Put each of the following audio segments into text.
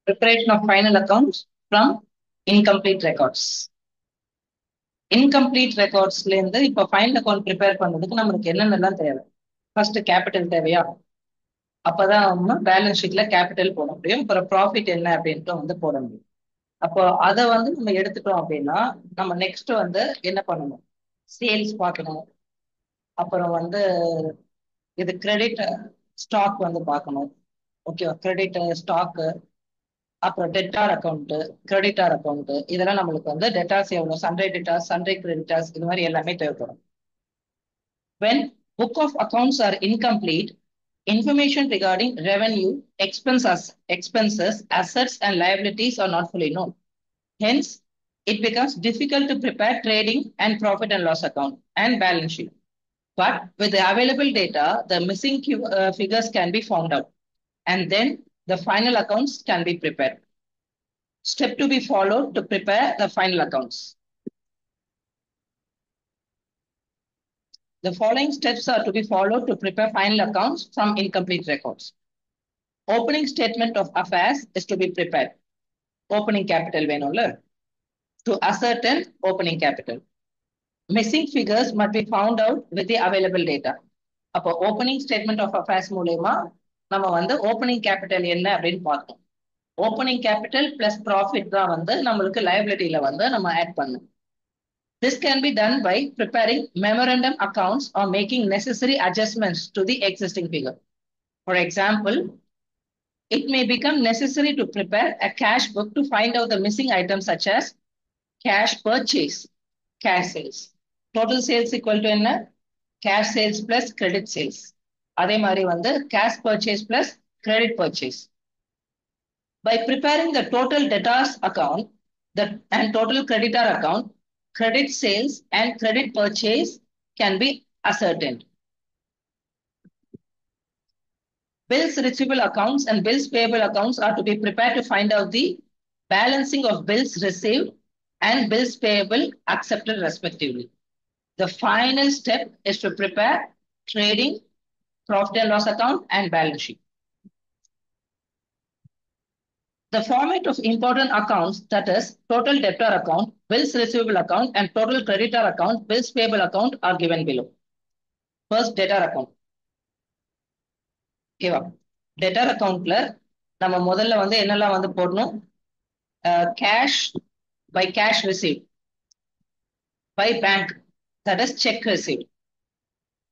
Preparation of final accounts from incomplete records. Incomplete recordsல இருந்து இப்போ final account prepare பண்ணதுக்கு நமக்கு என்னென்னலாம் தேவை? ஃபர்ஸ்ட் கேபிட்டல் தேவையா? அப்பதான் நம்ம பேலன்ஸ் ஷீட்ல கேபிட்டல் போட முடியும். அப்புறம் ப்ராஃபிட் என்ன அப்படின்ட்டு போட முடியும். அப்போ அதை நம்ம எடுத்துட்டோம் அப்படின்னா நம்ம நெக்ஸ்ட் என்ன பண்ணணும்? சேல்ஸ் பார்க்கணும். அப்புறம் இது கிரெடிட் ஸ்டாக் பார்க்கணும். ஓகேவா? கிரெடிட் ஸ்டாக், அப்புறம் டெட்டார் அக்கௌண்ட், கிரெடிட்டார் அக்கௌண்ட், இதெல்லாம் நம்மளுக்கு டெட்டார்ஸ் எவ்வளவு, சன்ரை டெட்டார்ஸ், சன்ரை கிரெடிட்டார்ஸ், இது மாதிரி எல்லாமே தேவைப்படும். When book of accounts are incomplete, information regarding revenue, expenses, assets, and liabilities are not fully known. Hence, it becomes difficult to prepare trading and profit and loss account and balance sheet. But with the available data, the missing figures can be found out, and then the final accounts can be prepared. Step to be followed to prepare the final accounts. The following steps are to be followed to prepare final accounts from incomplete records. Opening statement of affairs is to be prepared. Opening capital வேணும்ல, to ascertain opening capital. Missing figures must be found out with the available data. அப்போ opening statement of affairs மூலமா நம்ம opening capital என்ன அப்படின்னு பார்த்தோம். Opening capital plus profit தான் நம்மளுக்கு liabilityல நம்ம add பண்ணணும். This can be done by preparing memorandum accounts or making necessary adjustments to the existing figure. For example, it may become necessary to prepare a cash book to find out the missing items such as cash purchase, cash sales. Total sales equal to என்ன? Cash sales plus credit sales. அதே மாதிரி cash purchase plus credit purchase. By preparing the total debtors account and total creditor account, credit sales and credit purchase can be ascertained. Bills receivable accounts and bills payable accounts are to be prepared to find out the balancing of bills received and bills payable accepted respectively. The final step is to prepare trading, profit and loss account, and balance sheet. The format of important accounts, that is total debtor account, bills receivable account, and total creditor account, bills payable account are given below. First, debtor account. ஓகேவா? Debtor அக்கௌண்ட்ல நம்ம முதல்ல என்னெல்லாம் போடணும்? Cash by cash receive, by bank, that is cheque receive,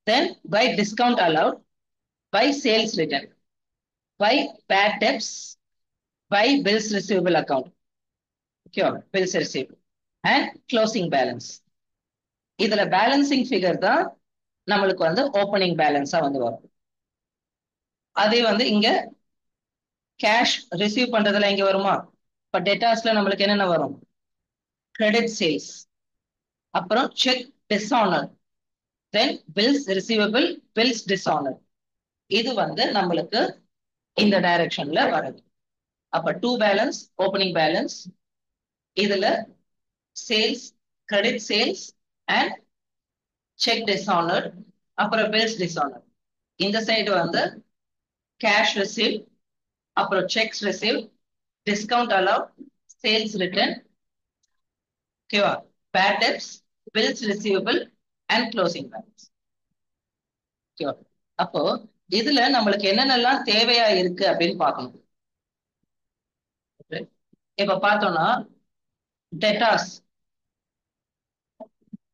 then by discount allowed, by sales return, by bad debts, by bills receivable account, ஓகேவா? Bills receive and closing balance. இதுல balancing figure தான் நம்மளுக்கு opening பேலன்ஸா வரும். அதே இங்க cash receive பண்றதுல இங்க வருமா? இப்ப டெட்டாஸ்ல நம்மளுக்கு என்னென்ன வரும்? கிரெடிட் சேல்ஸ், அப்புறம் cheque dishonour, then bills receivable, bills dishonour. இது நம்மளுக்கு இந்த டைரக்ஷன்ல வருது. அப்ப டூ பேலன்ஸ், ஓப்பனிங் பேலன்ஸ், இதுல sales, credit sales and cheque dishonour, அப்புறம் பில்ஸ் டிஸ்ஆனர். இந்த சைடு கேஷ் ரிசீவ், அப்புறம் cheques receive, discount allowed, sales return, ஓகேவா? Bad debts, bills receivable and closing balance. ஓகேவா? அப்போ இதுல நம்மளுக்கு என்னென்னலாம் தேவையா இருக்கு அப்படின்னு பார்க்கணும். இப்ப பார்த்தோம்னா debtors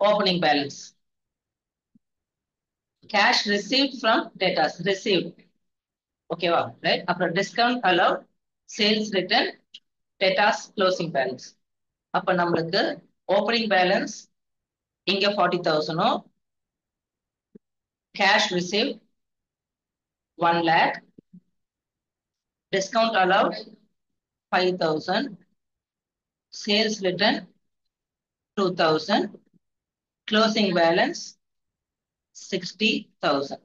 opening balance, cash received from debtors received, ஓகேவா? ரைட். அப்புறம் discount allowed, sales return, debtors closing balance. அப்ப நம்மளுக்கு ஓப்பனிங் பேலன்ஸ் இங்க 40,000, cash receive 1 lakh, discount allowed 5,000, sales return 2,000, closing balance 60,000.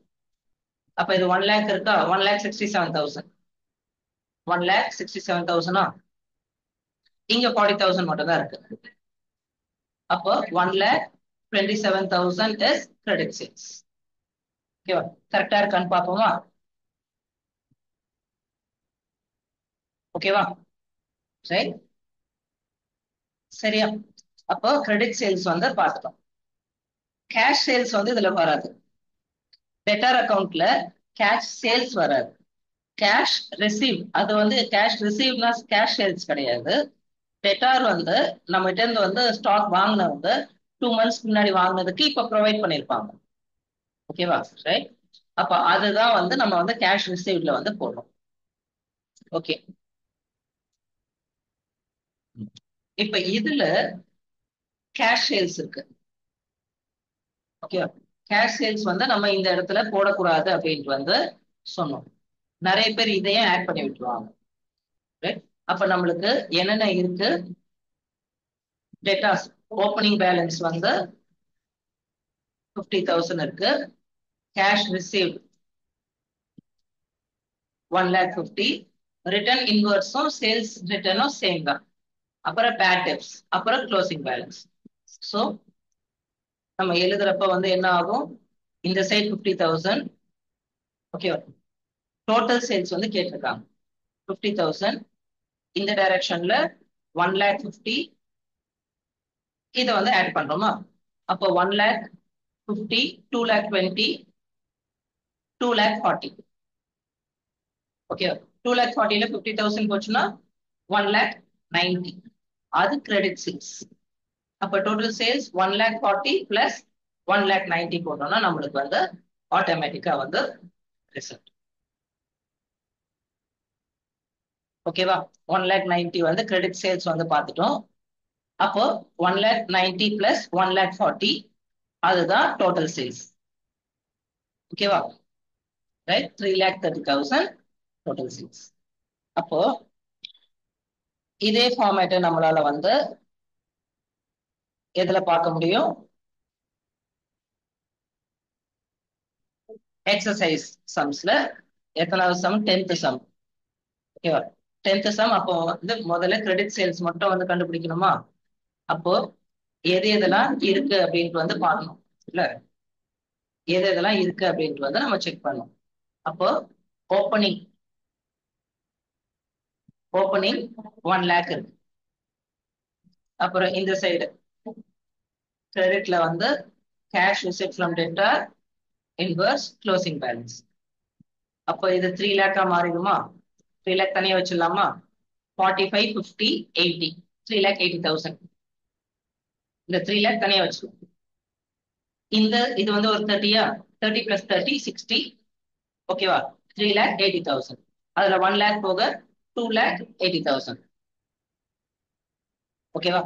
அப்ப இது 1 lakh இருக்கா? 1,67,000. 1,67,000 இங்க 40,000 மட்டும் தான் இருக்கு. அப்போ 1,27,000 is credit sales. ஓகேவா? கரெக்டா இருக்கான்னு பாப்போமா? ஓகேவா? ரைட், சரியா? அப்போ கிரெடிட் சேல்ஸ் வந்து பார்த்துட்டோம். கேஷ் சேல்ஸ் வந்து இதுல வராது. டெட்டார் அக்கவுண்ட்ல கேஷ் சேல்ஸ் வராது. கேஷ் ரிசீவ், அது வந்து கேஷ் ரிசீவ்னா கேஷ் சேல்ஸ் கிடையாது. டெட்டார் வந்து நம்ம கிட்ட இருந்து வந்து ஸ்டாக் வாங்கினவங்க 2 months முன்னாடி வாங்கினதுக்கு இப்ப ப்ரொவைட் பண்ணிருப்பாங்க. ஓகேவா? ரைட். அப்ப அதுதான் வந்து நம்ம வந்து கேஷ் ரிசீவ்ல வந்து போடுறோம். ஓகே. இப்ப இதுல கேஷ் சேல்ஸ் இருக்கு. ஓகே. கேஷ் சேல்ஸ் வந்து நம்ம இந்த இடத்துல போடக்கூடாது அப்படின்ட்டு வந்து சொன்னோம். நிறைய பேர் இதையும் ஆட் பண்ணி விட்டுருவாங்க. ரைட். அப்ப நம்மளுக்கு என்னென்ன இருக்கு? டெட்டாஸ் ஓப்பனிங் பேலன்ஸ் வந்து 50,000 இருக்கு. Cash receive 1,50,000. ரிட்டர்ன் இன்வர்ஸும் சேல்ஸ் ரிட்டர்னும் சேம் தான். அப்புறம் பேட் டெப்ட்ஸ், அப்புறம் க்ளோசிங் பேலன்ஸ். ஸோ நம்ம எழுதுறப்ப வந்து என்ன ஆகும்? இந்த சைட் 50,000. ஓகேவா? டோட்டல் சேல்ஸ் வந்து கேட்டிருக்காங்க 50,000. இந்த டைரக்ஷன்ல 1,50,000. இதை வந்து ஆட் பண்றோமா? அப்போ 1,50,000, 2,20,000, 2,40,000. ஓகே. 2,40,000ல 50,000 போச்சுன்னா 1,90,000. அது கிரெடிட் சேல்ஸ். அப்ப டோட்டல் சேல்ஸ் 1,40,000 பிளஸ் 1,90,000 போட்டோம்னா நம்மளுக்கு வந்து ஆட்டோமேட்டிக்கா வந்து ரிசல்ட். ஓகேவா? 1,90,000 வந்து கிரெடிட் சேல்ஸ் வந்து பார்த்துட்டோம். அப்போ 1,90,000 பிளஸ் 1,40,000 அதுதான் டோட்டல் சேல்ஸ். ஓகேவா? ரைட். 3,30,000 total sales. அப்போ இதே ஃபார்மேட்டை நம்மளால வந்து எதுல பார்க்க முடியும்? எக்ஸசைஸ் சம்ஸ்ல. எத்தனாவது சம்? 10th some. ஓகேவா? 10th some. அப்போ வந்து முதல்ல கிரெடிட் சேல்ஸ் மட்டும் வந்து கண்டுபிடிக்கணுமா? அப்போ எது எதெல்லாம் இருக்கு அப்படின்ட்டு வந்து பார்க்கணும் இல்ல? எது எதெல்லாம் இருக்கு அப்படின்ட்டு வந்து நம்ம செக் பண்ணணும். அப்போ ஓப்பனிங் 1 lakh இருக்கு. அப்புறம் இந்த சைடு கிரெடிட்ல வந்து cash receipt from டெப்டார் inverse closing balance. அப்போ இது 3 lakh மாறிடுமா? 3 lakh தனியா வச்சிடலாமா? 45, 50, 80, 3,80,000. இந்த 3 lakh தனியா வச்சிடலாம். இந்த இது வந்து ஒரு 30யா? 30 plus 30, 60. ஓகேவா? 3,80,000. அதுல 1 lakh போக 2,80,000. ஓகேவா?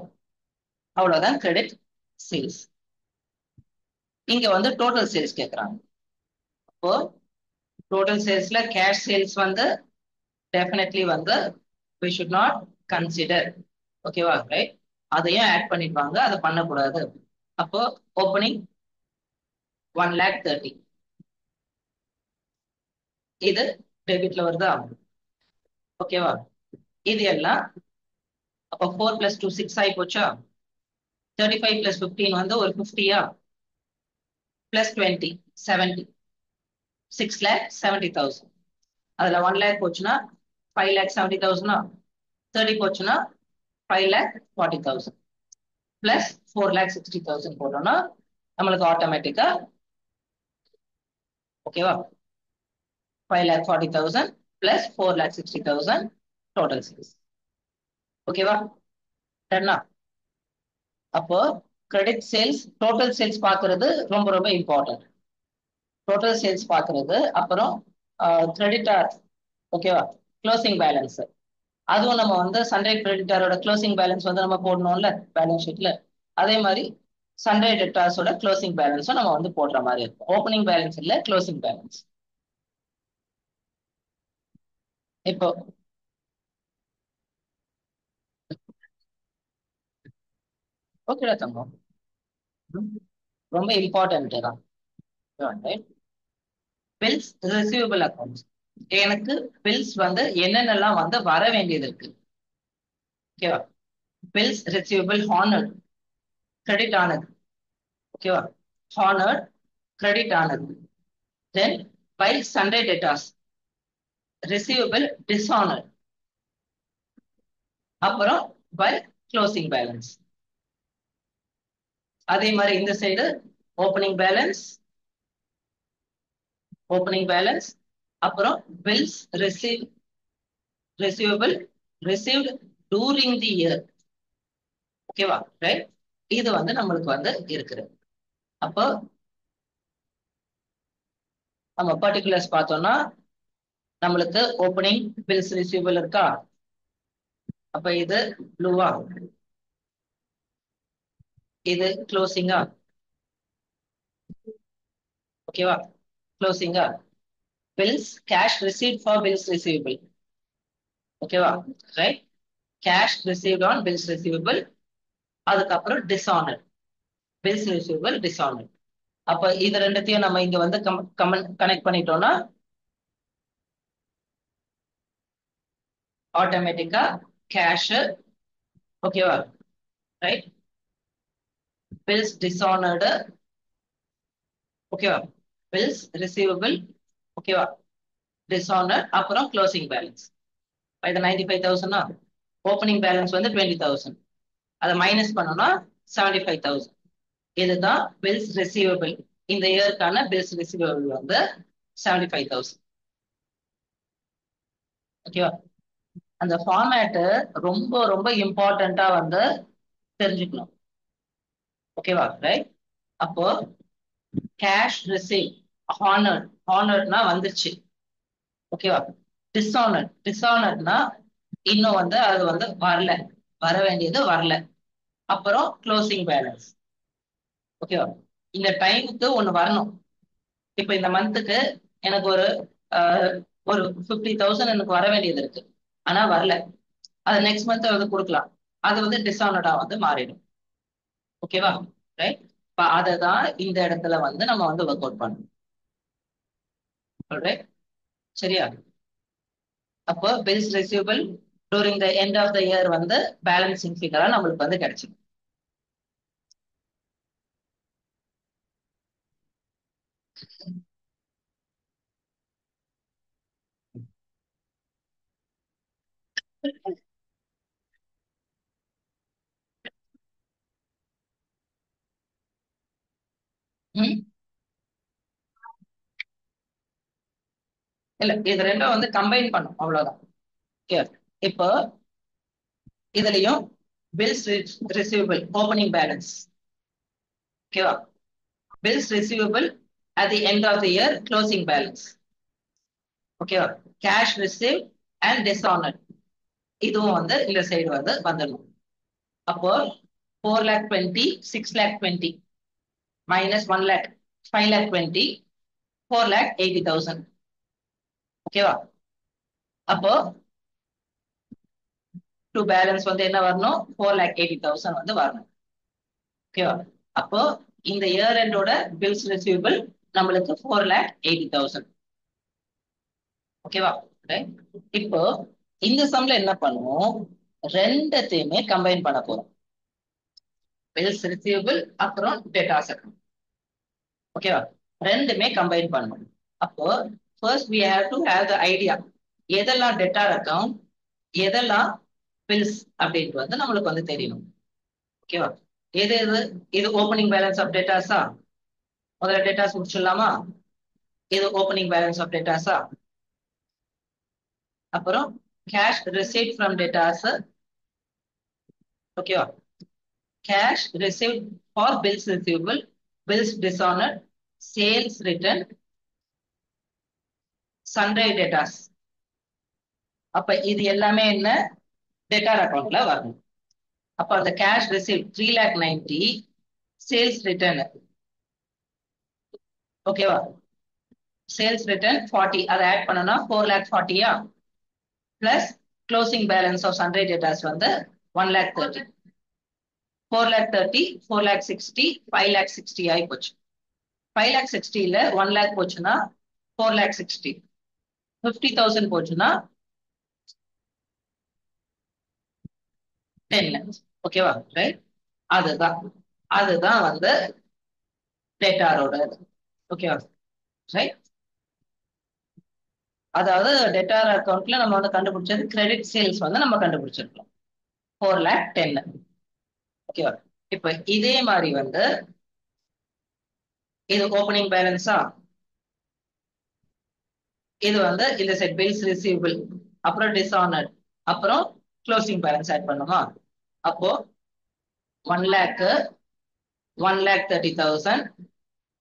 அவ்வளவுதான் கிரெடிட் சேல்ஸ். இங்க வந்து டோட்டல் சேல்ஸ் கேட்கறாங்க. அப்போ டோட்டல் சேல்ஸ்ல கேஷ் சேல்ஸ் வந்து டெஃபினெட்லி வந்து we should not consider. ஓகேவா? ரைட். அதையும் ஆட் பண்ணிடுவாங்க, அதை பண்ணக்கூடாது. அப்போ ஓப்பனிங் 1,30,000 இது டெபிட்ல வருதா? ஓகேவா? இது எல்லாம் அப்போ 4 plus 2 6 ஆகி போச்சா? 35 plus 15 வந்து ஒரு 50யா? plus 20 70, 6,70,000. அதுல 1 lakh போச்சுன்னா 5,70,000. 30 போச்சுன்னா 5,40,000 பிளஸ் 4,60,000 போட்டோம்னா நம்மளுக்கு ஆட்டோமேட்டிக்கா ஓகேவா? 5,40,000 பிளஸ் 4,60,000 டோட்டல் சேல்ஸ். ஓகேவா? டன்னா? அப்போ கிரெடிட் சேல்ஸ் டோட்டல் சேல்ஸ் பாக்குறது ரொம்ப ரொம்ப இம்பார்ட்டன்ட். டோட்டல் சேல்ஸ் பாக்குறது, அப்புறம் கிரெடிட்டார். ஓகேவா? க்ளோசிங் பேலன்ஸ் அதுவும் நம்ம வந்து சண்டே கிரெடிட்டாரோட க்ளோசிங் பேலன்ஸ் வந்து நம்ம போடணும்ல பேலன்ஸ் ஷீட்ல. அதே மாதிரி சண்டே டெட்டார்ஸோட க்ளோசிங் பேலன்ஸும் நம்ம வந்து போடுற மாதிரி இருக்கும். ஓப்பனிங் பேலன்ஸ் இல்ல, க்ளோசிங் பேலன்ஸ். இப்போ ஓகேடா தங்கம், ரொம்ப இம்பார்ட்டன்ட் தான். Bills receivable accounts. எனக்கு பில்ஸ் வந்து என்னென்னலாம் வந்து வர வேண்டியது இருக்கு? ஓகேவா? பில்ஸ் ரிசீவபிள் ஹானர்ட் கிரெடிட் ஆனது. ஓகேவா? ஹானர்ட் கிரெடிட் ஆனது. தென் பை சண்டே டெட்டார்ஸ் ரிசீவபிள் டிஸ்ஹானர்ட். அப்புறம் by closing balance. அதே மாதிரி இந்த சைடு ஓப்பனிங் பேலன்ஸ், அப்புறம் bills receivable received during the year. ஓகேவா, ரைட்? இது வந்து நம்மளுக்கு வந்து இருக்குது. அப்போ நம்ம பர்டிகுலர்ஸ் பார்த்தோம்னா நம்மளுக்கு ஓப்பனிங் பில்ஸ் ரிசீவபிள் இருக்கா? அப்ப இது ப்ளூவா, இது க்ளோசிங்கா? ஓகேவா, க்ளோசிங்கா? Bills cash received for bills receivable. ஓகேவா, right? Cash received on bills receivable. அதுக்கப்புறம் டிஸ்ஆனர், பில்ஸ் ரிசீவபிள் டிஸ்ஆனர். அப்ப இது ரெண்டுத்தையும் நம்ம இங்க வந்து கனெக்ட் பண்ணிட்டோம்னா ஆட்டோமேட்டிக்கா கேஷ், ஓகேவா, ரைட்? பில்ஸ் டிஸ்ஆனர்டு, ஓகேவா, பில்ஸ் ரிசீவபிள், ஓகேவா, டிஸ்ஆனர், அப்புறம் க்ளோசிங் பேலன்ஸ். இது 95,000. ஓப்பனிங் பேலன்ஸ் வந்து 20,000. அதை மைனஸ் பண்ணோம்னா 75,000. இதுதான் பில்ஸ் ரிசீவபிள். இந்த இயருக்கான பில்ஸ் ரிசீவபிள் வந்து 75,000. ஓகேவா? அந்த ஃபார்மேட் ரொம்ப ரொம்ப இம்பார்ட்டண்டா வந்து தெரிஞ்சுக்கணும். ஓகேவா, ரைட்? அப்போ கேஷ் ரிசீவ் ஹானர்ட், ஹானர்ட்னா வந்துருச்சு. ஓகேவா? டிஸ்ஆனர்ட்னா இன்னும் வந்து அது வந்து வரல, வர வேண்டியது வரல. அப்புறம் க்ளோசிங் பேலன்ஸ். ஓகேவா, இந்த டைமுக்கு ஒண்ணு வரணும். இப்ப இந்த மந்த்துக்கு எனக்கு ஒரு 50,000 எனக்கு வர வேண்டியது இருக்கு, ஆனா வரல. அது நெக்ஸ்ட் மந்த் வந்து கொடுக்கலாம். அது வந்து டிஸ்ஆனர்டா வந்து மாறிடும். ஓகேவா, ரைட்? இப்ப அதை தான் இந்த இடத்துல வந்து நம்ம வந்து ஒர்க் அவுட் பண்ணணும். சரியா? அப்போ bills receivable during the end of the year வந்து பேலன்சிங் ஃபிகரா நம்மளுக்கு வந்து கிடைச்சிடும். இல்ல, இது ரெண்டும் வந்து கம்பைன் பண்ணும், அவ்வளவுதான். இப்போ இதுலயும் பில்ஸ் ரிசீவபிள் ஓப்பனிங் பேலன்ஸ், ஓகேவா, bills receivable at the end of the year closing balance, ஓகேவா, கேஷ் ரிசீவ் அண்ட் டிஸ்ஆனர், இதுவும் வந்து இந்த சைடு வந்து வந்துடணும். அப்போ 4,20,000 6,20,000 minus 1,00,000 5,20,000 4,80,000. ஓகேவா? அப்போ டு பேலன்ஸ் வந்து என்ன வரணும்? 4,80,000 வந்து வரணும். ஓகேவா? அப்போ இந்த இயர் எண்டோட பில்ஸ் ரிசீவபிள் நம்மளுக்கு 4,80,000. ஓகேவா? இப்போ இந்த சம்ல என்ன பண்ணுவோம்? ரெண்டத்தையுமே கம்பைன் பண்ண போறோம். பில்ஸ் ரிசீவபிள் அப்புறம் டேட்டாஸ் அக்கௌண்ட். ஓகேவா, ரெண்டுமே கம்பைன் பண்ணணும். அப்போ first we have to have the idea எதெல்லாம் டெட்டார் அக்கௌண்ட், எதெல்லாம் பில்ஸ் அப்படின்ட்டு வந்து நம்மளுக்கு வந்து தெரியணும். ஓகேவா, எது எது? இது ஓப்பனிங் பேலன்ஸ் ஆஃப் டேட்டாஸா? முதல்ல டேட்டாஸ் முடிச்சிடலாமா? இது ஓப்பனிங் பேலன்ஸ் ஆஃப் டேட்டாஸா? அப்புறம் கேஷ் ரிசீவ் ஃப்ரம் டேட்டாஸ், ஓகேவா, cash receive for bills receivable, bills dishonour, sales return, sundry debtors. அப்ப இது எல்லாமே என்ன? டேட்டார் அக்கௌண்ட்ல வரணும். அப்ப அந்த கேஷ் ரிசீவ் 3,90,000, சேல்ஸ் ரிட்டர்ன், ஓகேவா, சேல்ஸ் ரிட்டர்ன் 40, அதை ஆட் பண்ணனா 4,40,000 plus closing balance of sundry debtors வந்து 1,30,000. 4,30,000 4,60,000 5,60,000 ஆகி போச்சு. 5,60,000ல 1,00,000 போச்சுன்னா 4,60,000, 50,000 போச்சுன்னா 10 lakhs. ஓகேவா, ரைட்? அதுதான் அதுதான் வந்து டேட்டாரோட. ஓகேவா, ரைட்? அதாவது டெட்டார் அக்கௌண்ட்ல நம்ம வந்து கண்டுபிடிச்சது கிரெடிட் சேல்ஸ் வந்து நம்ம கண்டுபிடிச்சிருக்கோம். 4 lakh 10. ஓகேவா? இப்ப இதே மாதிரி வந்து இது ஓப்பனிங் பேலன்ஸா, இது வந்து இந்த செட் பில்ஸ் ரிசீவபிள், அப்புறம் டிஸ்ஆனர்ட், அப்புறம் க்ளோசிங் பேலன்ஸ் ஆட் பண்ணுமா? அப்போ 1 lakh 1,30,000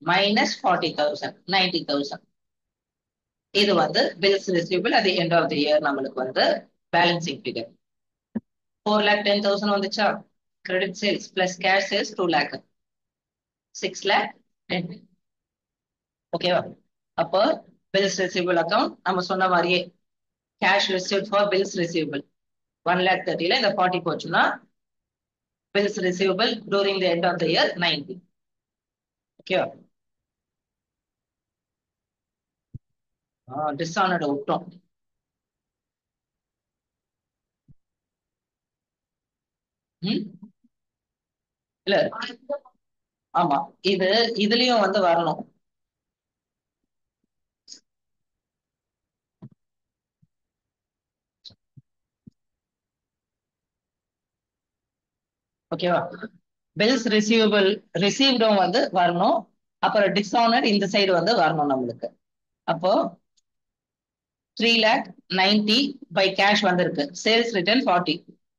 minus 40,000 90,000. இது வந்து bills receivable at the end of the year நம்மளுக்கு வந்து பேலன்சிங் ஃபிகர். 4,10,000 வந்துச்சா? Credit sales plus cash sales 2 lakh 6 lakh 10. ஓகேவா? அப்போ பில்ஸ் ரிசீவபிள் அக்கௌண்ட் நம்ம சொன்ன மாதிரியே cash received for bills receivable 1,30,000 இந்த 40 போச்சுன்னா bills receivable during the end of the year 90. ஓகேவா? டிஸ்ஆனர்ட் விட்டோம். இல்ல, ஆமா, இது இதுலயும் வந்து வரணும். ஓகேவா? பில்ஸ் ரிசீவபிள் ரிசீவ்டும் வந்து வரணும், அப்புறம் டிஸ்ஆனர்ட் இந்த சைடு வந்து வரணும் நம்மளுக்கு. அப்போ 3,90,000 பை கேஷ் வந்திருக்கு, sales return 40,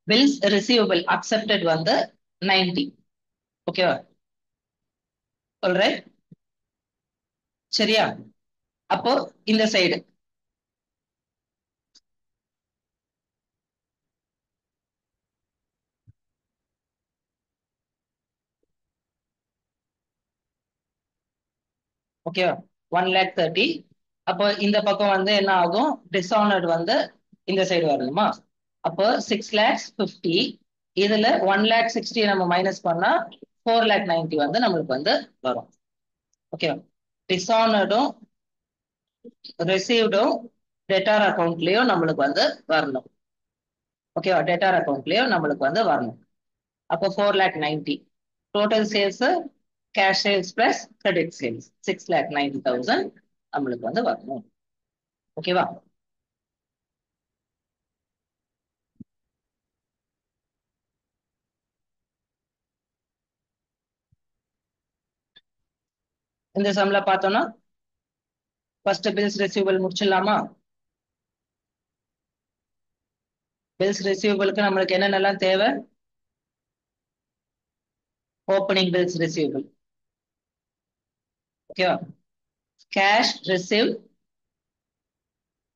bills receivable accepted வந்து 90. ஓகேவா? சொல்றேன் சரியா? அப்போ இந்த சைடு ஓகேவா? 1,30,000. அப்போ இந்த பக்கம் வந்து என்ன ஆகும்? டிஸ்ஆனர்ட் வந்து இந்த சைடு வரணுமா? அப்போ 6,50,000. இதுல 1,60,000 நம்ம மைனஸ் பண்ணா 4,90,000 வந்து நம்மளுக்கு வந்து வரும். ஓகேவா? டிஸ்ஆனர்டும் ரிசீவ்டும் டெட்டார் அக்கௌண்ட்லயும் நம்மளுக்கு வந்து வரணும். ஓகேவா? டெட்டார் அக்கௌண்ட்லயும் நம்மளுக்கு வந்து வரணும். அப்போ 4,90,000 total sales cash sales plus credit sales 6,90,000 நம்மளுக்கு வந்து வரணும். ஓகேவா? இந்த சம்ல பார்த்தோம்னா ஃபர்ஸ்ட் பில்ஸ் ரிசீவபிள் முடிச்சிடலாமா? பில்ஸ் ரிசீவபிளுக்கு நம்மளுக்கு என்னென்னலாம் தேவை? ஓப்பனிங் பில்ஸ் ரிசீவபிள், ஓகேவா? கேஷ் ரிசீவ்,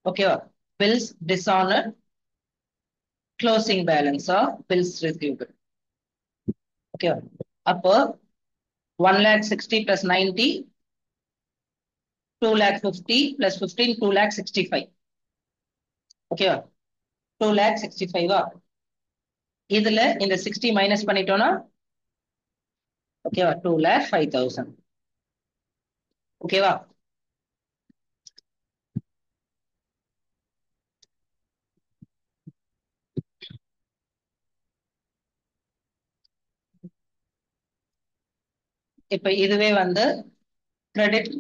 ஓகேவா? Bills dishonour, closing balance of bills receivable. ஓகேவா? அப்போ 1,60,000 plus 90, 2,50,000 plus 15, 2,65,000. ஓகேவா? 2,65,000. இதுல இந்த 60 மைனஸ் பண்ணிட்டோம்னா ஓகேவா 2,05,000. ஓகேவா? இப்ப இதுவே வந்து கிரெடிட்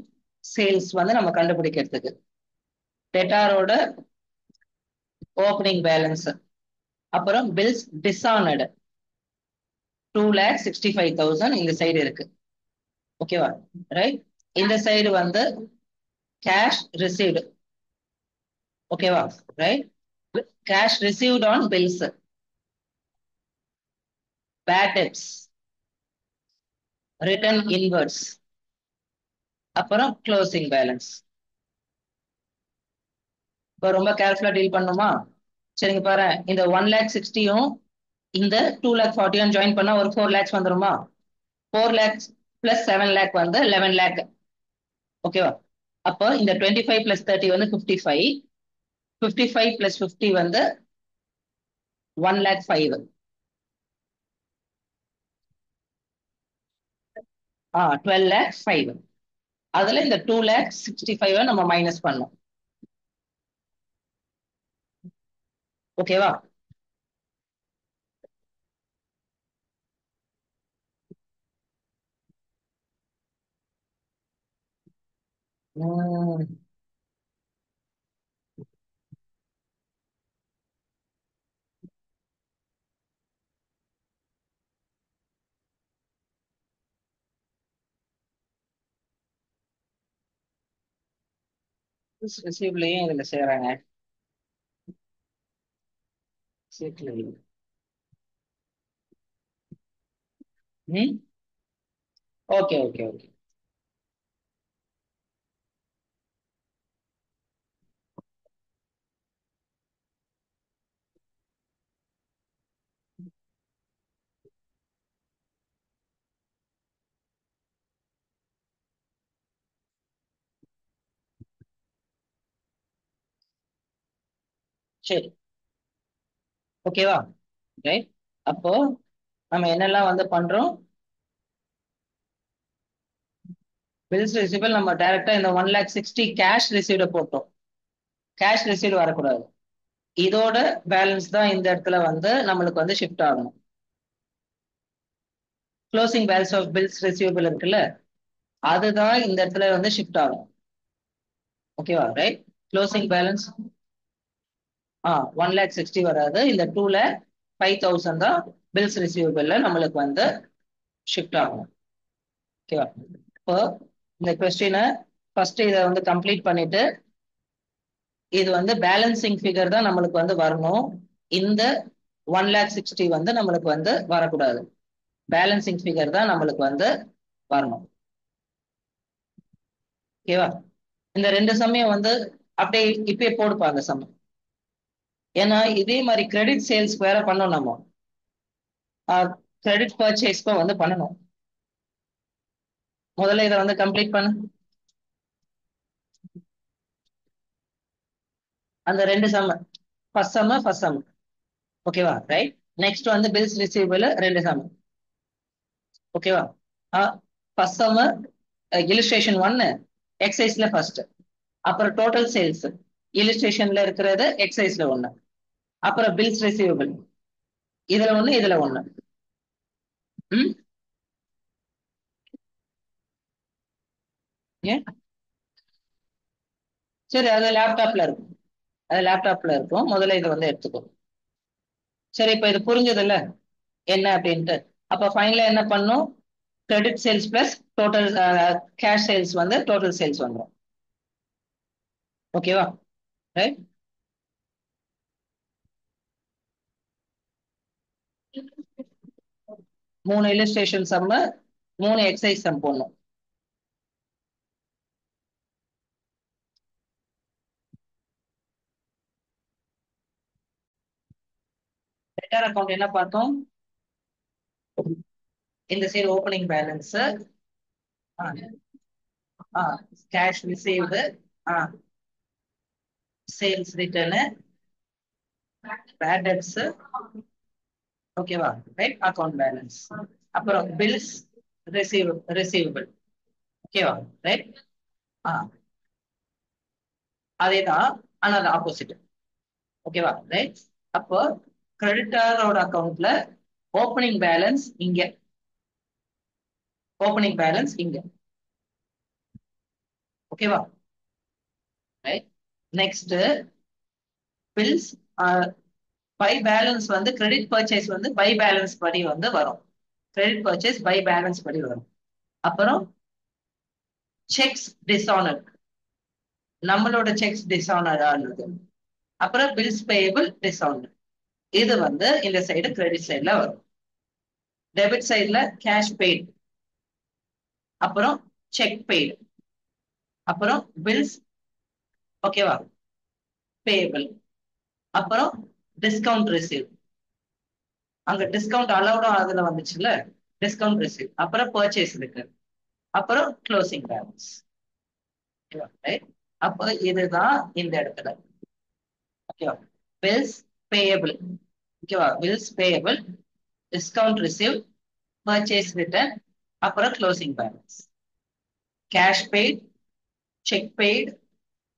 சேல்ஸ் வந்து நம்ம கண்டுபிடிக்கிறதுக்கு டெட்டாரோட ஓப்பனிங் பேலன்ஸ், அப்புறம் பில்ஸ் டிஸ்ஆனர்டு 2,65,000 இந்த சைடு இருக்கு. ஓகேவா? ரைட். இந்த சைடு வந்து கேஷ் ரிசீவ்டு. ஓகேவா? Right. Cash received on bills, bad debts, return inwards, அப்புறம் க்ளோசிங் பேலன்ஸ். இப்போ ரொம்ப கேர்ஃபுல்லா டீல் பண்ணுமா? சரிங்க பாரு, இந்த 1,60,000 இந்த 2,40,000 ஜாயின் பண்ணா ஒரு 4 lakhs வந்துருமா? 4 lakhs பிளஸ் 7 lakh வந்து 11 lakh. ஓகேவா? அப்போ இந்த 25 பிளஸ் 30 வந்து 55, 55 பிளஸ் 50 வந்து 1,05,000. 12,05,000. அதுல இந்த 2,65,000 நம்ம மைனஸ் பண்ணோம். ஓகேவா? உம் ரிசீவ்லயும் இதுல செய்யறாங்க. சீட்லையும். ம். Okay okay okay. சரி. ஓகேவா? ரைட். அப்போ நம்ம என்னெல்லாம் வந்து பண்றோம்? பில்ஸ் ரிசீவல் நம்ம டைரக்டா இந்த 1,60,000 கேஷ் ரிசீவ்ட போட்டோம். கேஷ் ரிசீவ் வரக்கூடாது. இதோட பேலன்ஸ் தான் இந்த இடத்துல வந்து நம்மளுக்கு வந்து ஷிஃப்ட் ஆகணும். Closing balance of bills receivable இருக்குல்ல, அதுதான் இந்த இடத்துல வந்து ஷிஃப்ட் ஆகும். ஓகேவா? ரைட். க்ளோசிங் பேலன்ஸ் 1,60,000 வராது. இந்த 2,05,000 தான் பில்ஸ் ரிசீவபிள்ல நம்மளுக்கு வந்து ஷிஃப்ட் ஆகும். ஓகேவா? இப்போ இந்த கொஸ்டினை ஃபர்ஸ்ட் இதை வந்து கம்ப்ளீட் பண்ணிட்டு, இது வந்து பேலன்சிங் ஃபிகர் தான் நம்மளுக்கு வந்து வரணும். இந்த 1,60,000 வந்து நம்மளுக்கு வந்து வரக்கூடாது. பேலன்சிங் ஃபிகர் தான் நம்மளுக்கு வந்து வரணும். ஓகேவா? இந்த ரெண்டு சமயம் வந்து அப்படியே இப்பயே போடுப்பாங்க சமயம். ஏன்னா இதே மாதிரி கிரெடிட் சேல்ஸ் வேற பண்ணோம் நம்ம. கிரெடிட் பர்ச்சேஸ்க்கும் வந்து பண்ணணும். முதல்ல இதை வந்து கம்ப்ளீட் பண்ணு. அந்த ரெண்டு சம்ம ஃபர்ஸ்ட் சம். ஓகேவா? ரைட். நெக்ஸ்ட் வந்து பில்ஸ் ரிசீவபிள் ரெண்டு சம். ஓகேவா? ஃபர்ஸ்ட் சம் இல்லுஸ்ட்ரேஷன் 1 எக்ஸைஸ்ல ஃபர்ஸ்ட். அப்புறம் டோட்டல் சேல்ஸ் இல்லுஸ்ட்ரேஷன்ல இருக்கிறது எக்ஸைஸ்ல 1. அப்புறம் பில்ஸ் ரிசீவபிள் இதுல 1 இதுல 1. ம். ஏன்? சரி, அது லேப்டாப்ல இருக்கும். அது லேப்டாப்ல இருக்கும். முதல்ல இதை வந்து எடுத்துக்கோ. சரி, இப்ப இது புரிஞ்சது இல்ல என்ன அப்படின்ட்டு. அப்ப ஃபைனலா என்ன பண்ணும்? Credit sales plus total cash sales வந்து டோட்டல் சேல்ஸ் வந்துடும். ஓகேவா? Right. 3 illustration sum, 3 exercise sum போடணும். டெட்டார் அக்கௌண்ட் என்ன பார்த்தோம்? இந்த side opening balance, cash received, sales return, bad debts. ஓகேவா? ரைட். Account balance. அப்புறம் பில்ஸ் ரிசீவபிள். ஓகேவா? ரைட். அதேதான், ஆனா அது ஆப்போசிட். ஓகேவா? ரைட். அப்போ கிரெடிட்டாரோட அக்கௌண்ட்ல ஓப்பனிங் பேலன்ஸ் இங்க, ஓப்பனிங் பேலன்ஸ் இங்க. ஓகேவா? Right. Next bills by balance வந்து கிரெடிட் பர்ச்சேஸ் வந்து பை பேலன்ஸ் படி வந்து வரும். கிரெடிட் பர்ச்சேஸ் பை பேலன்ஸ் படி வரும். அப்புறம் செக்ஸ் டிஸ்ஆனர், நம்மளோட செக்ஸ் டிஸ்ஆனர் ஆனது. அப்புறம் பில்ஸ் பேயபிள் டிஸ்ஆனர், இது வந்து இந்த சைடு கிரெடிட் சைடுல வரும். டெபிட் சைடுல கேஷ் பெய்ட், அப்புறம் செக் பெய்டு, அப்புறம் பில்ஸ். ஓகேவா? பேயபிள், அப்புறம் டிஸ்கவுண்ட் ரிசீவ். அங்க டிஸ்கவுண்ட் அலௌடும் அதுல வந்துச்சுல்ல, டிஸ்கவுண்ட் ரிசீவ். அப்புறம் பர்ச்சேஸ் இருக்கு. அப்புறம் க்ளோசிங் பேலன்ஸ். அப்போ இதுதான் இந்த இடத்துல. ஓகேவா? Bills payable. ஓகேவா? Bills payable, discount receive, purchase return, அப்புறம் closing balance. Cash paid, cheque paid,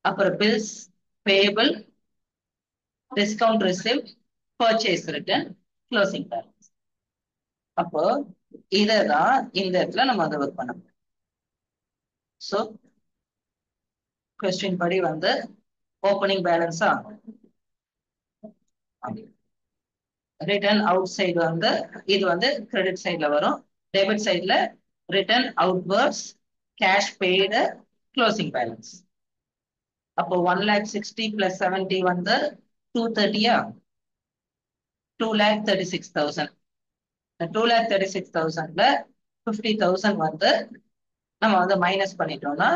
அப்புறம் bills payable, discount receive, purchase return, closing balance. அப்போ இததான் இந்த இடத்துல நம்ம அதை ஒர்க் பண்ணணும். ஸோ கொஸ்டின் படி வந்து ஓப்பனிங் பேலன்ஸா ரிட்டர்ன் அவுட் சைடு வந்து இது வந்து கிரெடிட் சைட்ல வரும். டெபிட் சைட்ல return outwards, cash paid, closing balance. அப்போ 1,60,000 plus 70 வந்து 230, 2,36,000. 2,36,000ல 50,000 வந்து நம்ம வந்து மைனஸ் பண்ணிட்டோம்னா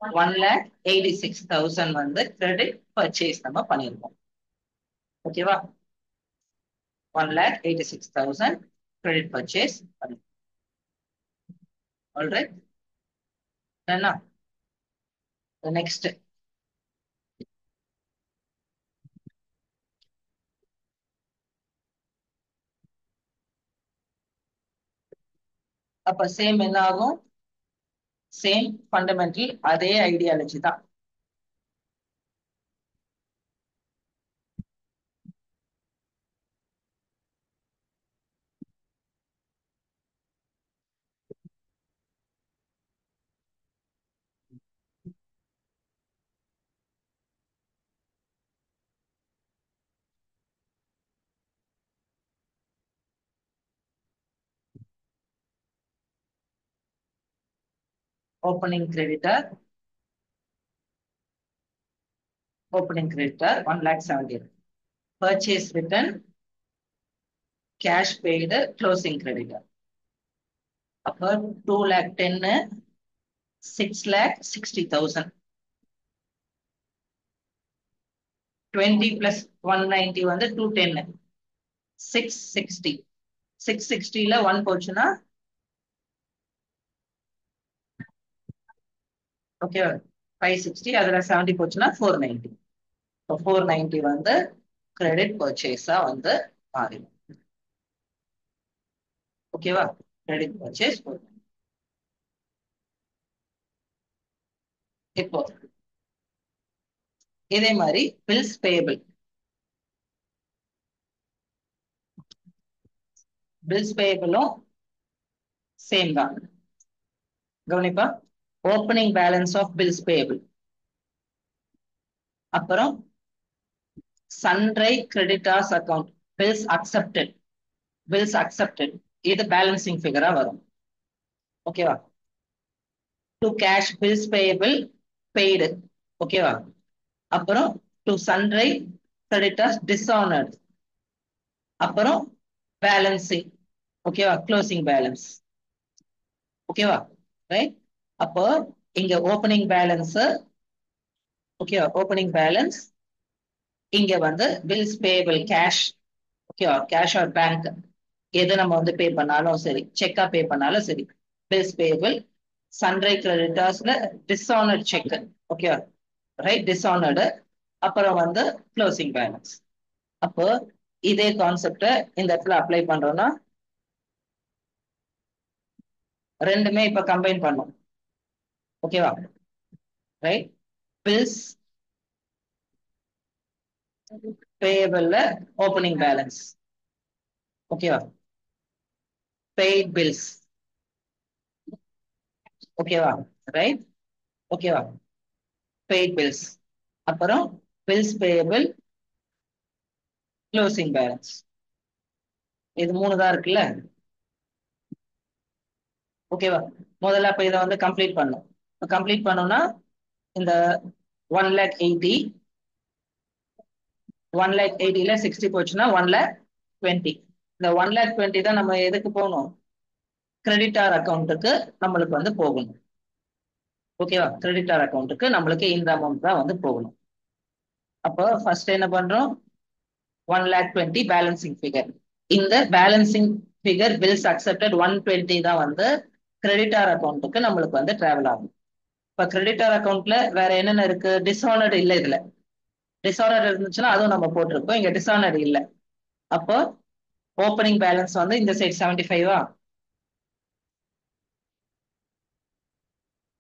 1,86,000 வந்து கிரெடிட் பர்ச்சேஸ் நம்ம பண்ணிருக்கோம். ஓகேவா? 1,86,000 கிரெடிட் பர்ச்சேஸ் பண்ணிருக்கோம். ஆல்ரைட், என்ன நெக்ஸ்ட்? அப்ப சேம் என்ன ஆகும்? சேம் ஃபண்டமெண்டல், அதே ஐடியாலஜி தான். opening creditor 1,70,000. Purchase return, cash paid, closing creditor. அப்ப 2,10,000, 6,60,000. 20 plus 190 வந்து 210, 660. 660ல 1 போச்சுன்னா ஓகே 560, அதுல 70 போச்சுன்னா 490. 490 வந்து கிரெடிட் பர்ச்சேஸா வந்து மாறிடும். ஓகேவா? Credit purchase. இப்போ இதே மாதிரி பில்ஸ் பேயபிள். பில்ஸ் பேயபிளும் சேம் தான். கவனிப்பா, opening balance of bills payable, அப்புறம் sundry creditors account, bills accepted, bills accepted, இது பேலன்சிங் ஃபிகரா வரும். ஓகேவா? To cash bills payable paid. ஓகேவா? அப்புறம் டு சன்ரை கிரெடிட்டார்ஸ் டிஸ்ஆனர்ட், அப்புறம் பேலன்சிங். ஓகேவா? Closing balance. ஓகேவா? ரைட். அப்போ இங்க ஓப்பனிங் பேலன்ஸ், ஓகேவா, ஓப்பனிங் பேலன்ஸ். இங்க வந்து பில்ஸ் பேயபிள் கேஷ், ஓகேவா, கேஷ் ஆர் பேங்க், எது நம்ம வந்து பே பண்ணாலும் சரி, செக்கா பே பண்ணாலும் சரி, பில்ஸ் பேயபிள். சன்ரை கிரெடிட்டார்ஸ்ல டிஸ்ஆனர்ட் செக், ஓகேவா, ரைட், டிஸ்ஆனர்டு. அப்புறம் வந்து க்ளோசிங் பேலன்ஸ். அப்போ இதே கான்செப்ட இந்த இடத்துல அப்ளை பண்றோம்னா ரெண்டுமே இப்ப கம்பைன் பண்ணும். ஓகேவா? ரைட். பில்ஸ் பேயபிள்ல ஓப்பனிங் பேலன்ஸ், ஓகேவா, பெய்ட் பில்ஸ், ஓகேவா, ரைட், ஓகேவா, பெய்ட் பில்ஸ். அப்புறம் பில்ஸ் பேயபிள், க்ளோசிங் பேலன்ஸ். இது 3 தான் இருக்குல்ல. ஓகேவா? முதல்ல அப்ப இதை வந்து கம்ப்ளீட் பண்ணும். கம்ப்ளீட் பண்ணோம்னா இந்த 1,80,000, 1,80,000ல 60 போச்சுன்னா 1,20,000. இந்த 1,20,000 தான் நம்ம எதுக்கு போகணும்? கிரெடிட்டார் அக்கௌண்ட்டுக்கு நம்மளுக்கு வந்து போகணும். ஓகேவா? கிரெடிட்டார் அக்கௌண்ட்டுக்கு நம்மளுக்கு இந்த அமௌண்ட் தான் வந்து போகணும். அப்போ ஃபர்ஸ்ட் என்ன பண்றோம்? 1,20,000 பேலன்சிங் ஃபிகர். இந்த பேலன்சிங் ஃபிகர் பில்ஸ் அக்செப்டட் 120 தான் வந்து கிரெடிட்டார் அக்கௌண்ட்டுக்கு நம்மளுக்கு வந்து டிராவல் ஆகும். இப்ப கிரெடிட்டார் அக்கௌண்ட்ல வேற என்னென்ன இருக்கு? டிஸ்ஆனர்ட் இல்ல. இதுல டிஸ்ஆனர்ட் இருந்துச்சுன்னா அதுவும் நம்ம போட்டிருக்கோம். இங்க டிஸ்ஆனர்ட் இல்ல. அப்போ ஓப்பனிங் பேலன்ஸ் வந்து இந்த சைடு 75,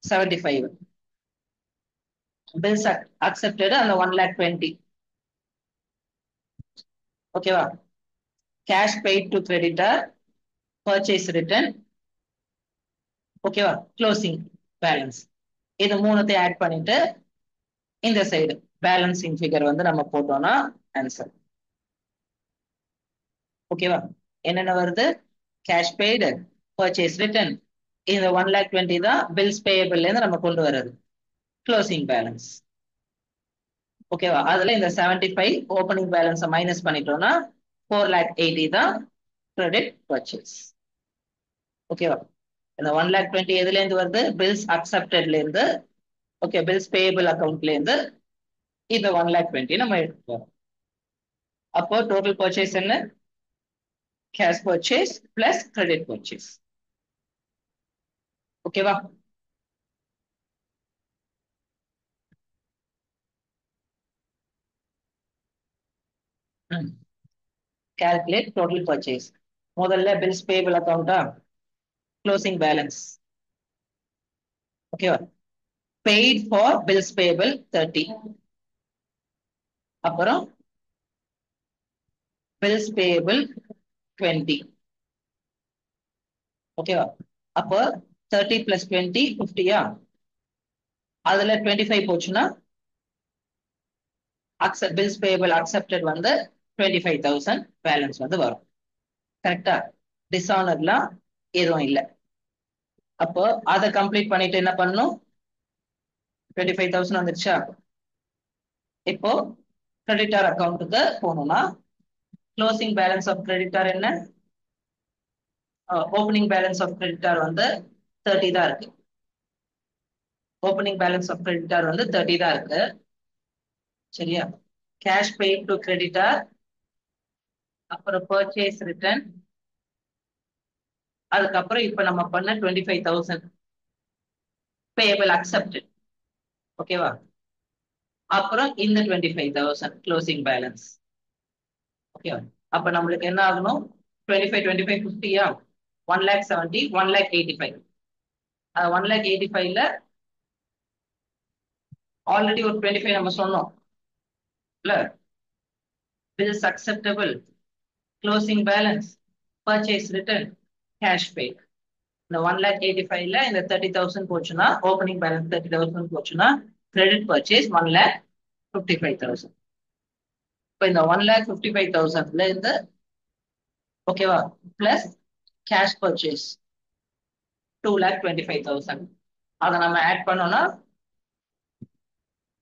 75 பில்ஸ் அக்செப்டட் அந்த 1,20,000. ஓகேவா? Cash paid to creditor, purchase return, ஓகேவா, க்ளோசிங் பேலன்ஸ். இது மூணுத்தையும் ஆட் பண்ணிட்டு இந்த சைடு பேலன்சிங் ஃபிகர் வந்து நம்ம போட்டோம்னா ஆன்சர். ஓகேவா? என்னென்ன வருது? Cash paid, purchase return. இந்த 1,20,000 தான் பில்ஸ் பேயபிள்ல இருந்து நம்ம கொண்டு வர்றது. Closing balance. ஓகேவா? அதுல இந்த 75 ஓப்பனிங் பேலன்ஸை மைனஸ் பண்ணிட்டோம்னா 4,80,000 தான் கிரெடிட் பர்ச்சேஸ். ஓகேவா? இந்த 1,20,000 எதுல இருந்து வருது? பில்ஸ் அக்செப்டட்ல இருந்து. ஓகே, பில்ஸ் பேயபிள் அக்கௌண்ட்ல இருந்து இந்த 1,20,000 நம்ம எடுத்துக்கிறோம். அப்போ டோட்டல் பர்ச்சேஸ் என்ன? Cash purchase plus credit purchase. ஓகேவா? calculate total purchase. முதல்ல bills payable account closing balance. ஓகேவா? paid for bills payable 30. அப்புறம் bills payable 20. ஓகேவா? அப்போ 30 plus 20 50. அதுல 25 போச்சுன்னா bills payable accepted வந்து 25,000 பேலன்ஸ் வந்து வரும். கரெக்டா? டிஸ்ஆனர்லாம் எதுவும் இல்லை. அப்போ அதை கம்ப்ளீட் பண்ணிட்டு என்ன பண்ணும்? 25,000 வந்துருச்சா? இப்போ கிரெடிட்டார் அக்கௌண்ட்டுக்கு போகணும்னா க்ளோசிங் பேலன்ஸ் ஆஃப் கிரெடிட்டார் என்ன? ஓப்பனிங் பேலன்ஸ் ஆஃப் கிரெடிட்டார் வந்து 30 தான் இருக்கு. ஓப்பனிங் பேலன்ஸ் ஆஃப் கிரெடிட்டார் வந்து 30 தான் இருக்கு. சரியா? கேஷ் பெய்ட் டு கிரெடிட்டார், அப்புறம் பர்ச்சேஸ் ரிட்டர்ன், அதுக்கப்புறம் இப்ப நம்ம பண்ண 25,000 பேயபிள் அக்செப்டட். ஓகேவா? அப்புறம் இந்த 25,000 க்ளோசிங் பேலன்ஸ். ஓகேவா? அப்ப நம்மளுக்கு என்ன ஆகணும்? 25 25 50 1,70,000 1,85,000. 1,85,000ல ஆல்ரெடி ஒரு 25 நம்ம சொன்னோம் இல்ல? bills acceptable, closing balance, purchase return, cash paid. இந்த 1,85,000ல இந்த 30,000 போச்சுன்னா, ஓப்பனிங் பேலன்ஸ் 30,000 போச்சுன்னா, கிரெடிட் பர்ச்சேஸ் 1,55,000. இப்போ இந்த 1,55,000ல இருந்து ஓகேவா பிளஸ் கேஷ் பர்ச்சேஸ் 2,25,000. அதை நம்ம ஆட் பண்ணோம்னா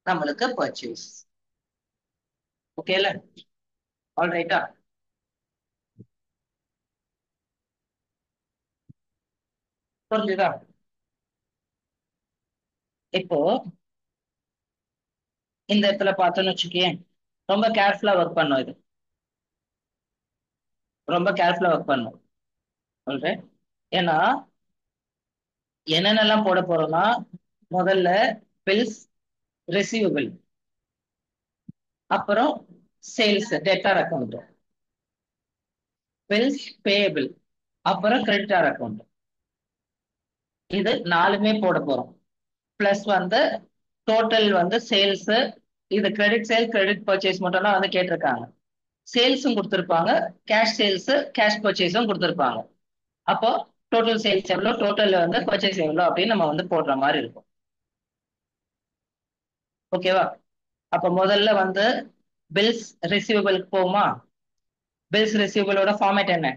நம்மளுக்கு பர்ச்சேஸ். ஓகேல? ஆல்ரைட்டா? புரிஞ்சுதா? இப்போ இந்த இடத்துல பார்த்தோன்னு வச்சுக்கேன், ரொம்ப கேர்ஃபுல்லா ஒர்க் பண்ணும். இது ரொம்ப கேர்ஃபுல்லா ஒர்க் பண்ணும். சொல்றேன். ஏன்னா என்னென்னலாம் போட போறோம்னா, முதல்ல பில்ஸ் ரிசீவபிள், அப்புறம் sales debtor account, bills payable, அப்புறம் கிரெடிட்டார் அக்கௌண்ட். இது 4மே போட போறோம். பிளஸ் வந்து டோட்டல் வந்து சேல்ஸ். இது கிரெடிட் சேல் கிரெடிட் பர்ச்சேஸ் மட்டும் தான் வந்து கேட்டிருக்காங்க. சேல்ஸும் கொடுத்துருப்பாங்க, கேஷ் சேல்ஸ் கேஷ் பர்ச்சேஸும் கொடுத்துருப்பாங்க. அப்போ டோட்டல் சேல்ஸ் எவ்வளோ, டோட்டல் வந்து பர்ச்சேஸ் எவ்வளோ அப்படின்னு நம்ம வந்து போடுற மாதிரி இருக்கும். ஓகேவா? அப்ப முதல்ல வந்து பில்ஸ் ரிசீவபிளுக்கு போகுமா? பில்ஸ் ரிசீவபிளோட ஃபார்மேட் என்ன?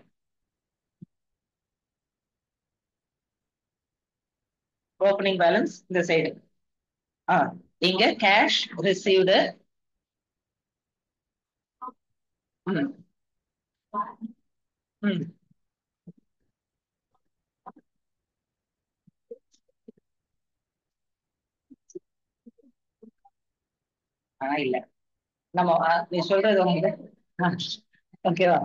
ஓப்பனிங் பேலன்ஸ் இந்த சைடு. இங்க கேஷ் ரிசீவ்டு. இல்ல, நம்ம நீ சொல்றது வந்து ஓகேவா?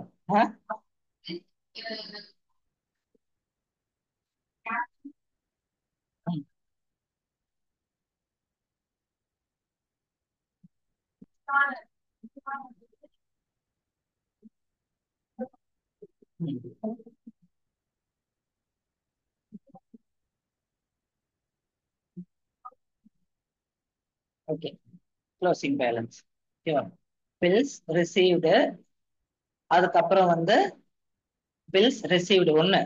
Okay, closing balance. ஓகேவா? பில்ஸ் ரிசீவ்டு, அதுக்கப்புறம் வந்து பில்ஸ் ரிசீவ்டு ஒன்னு,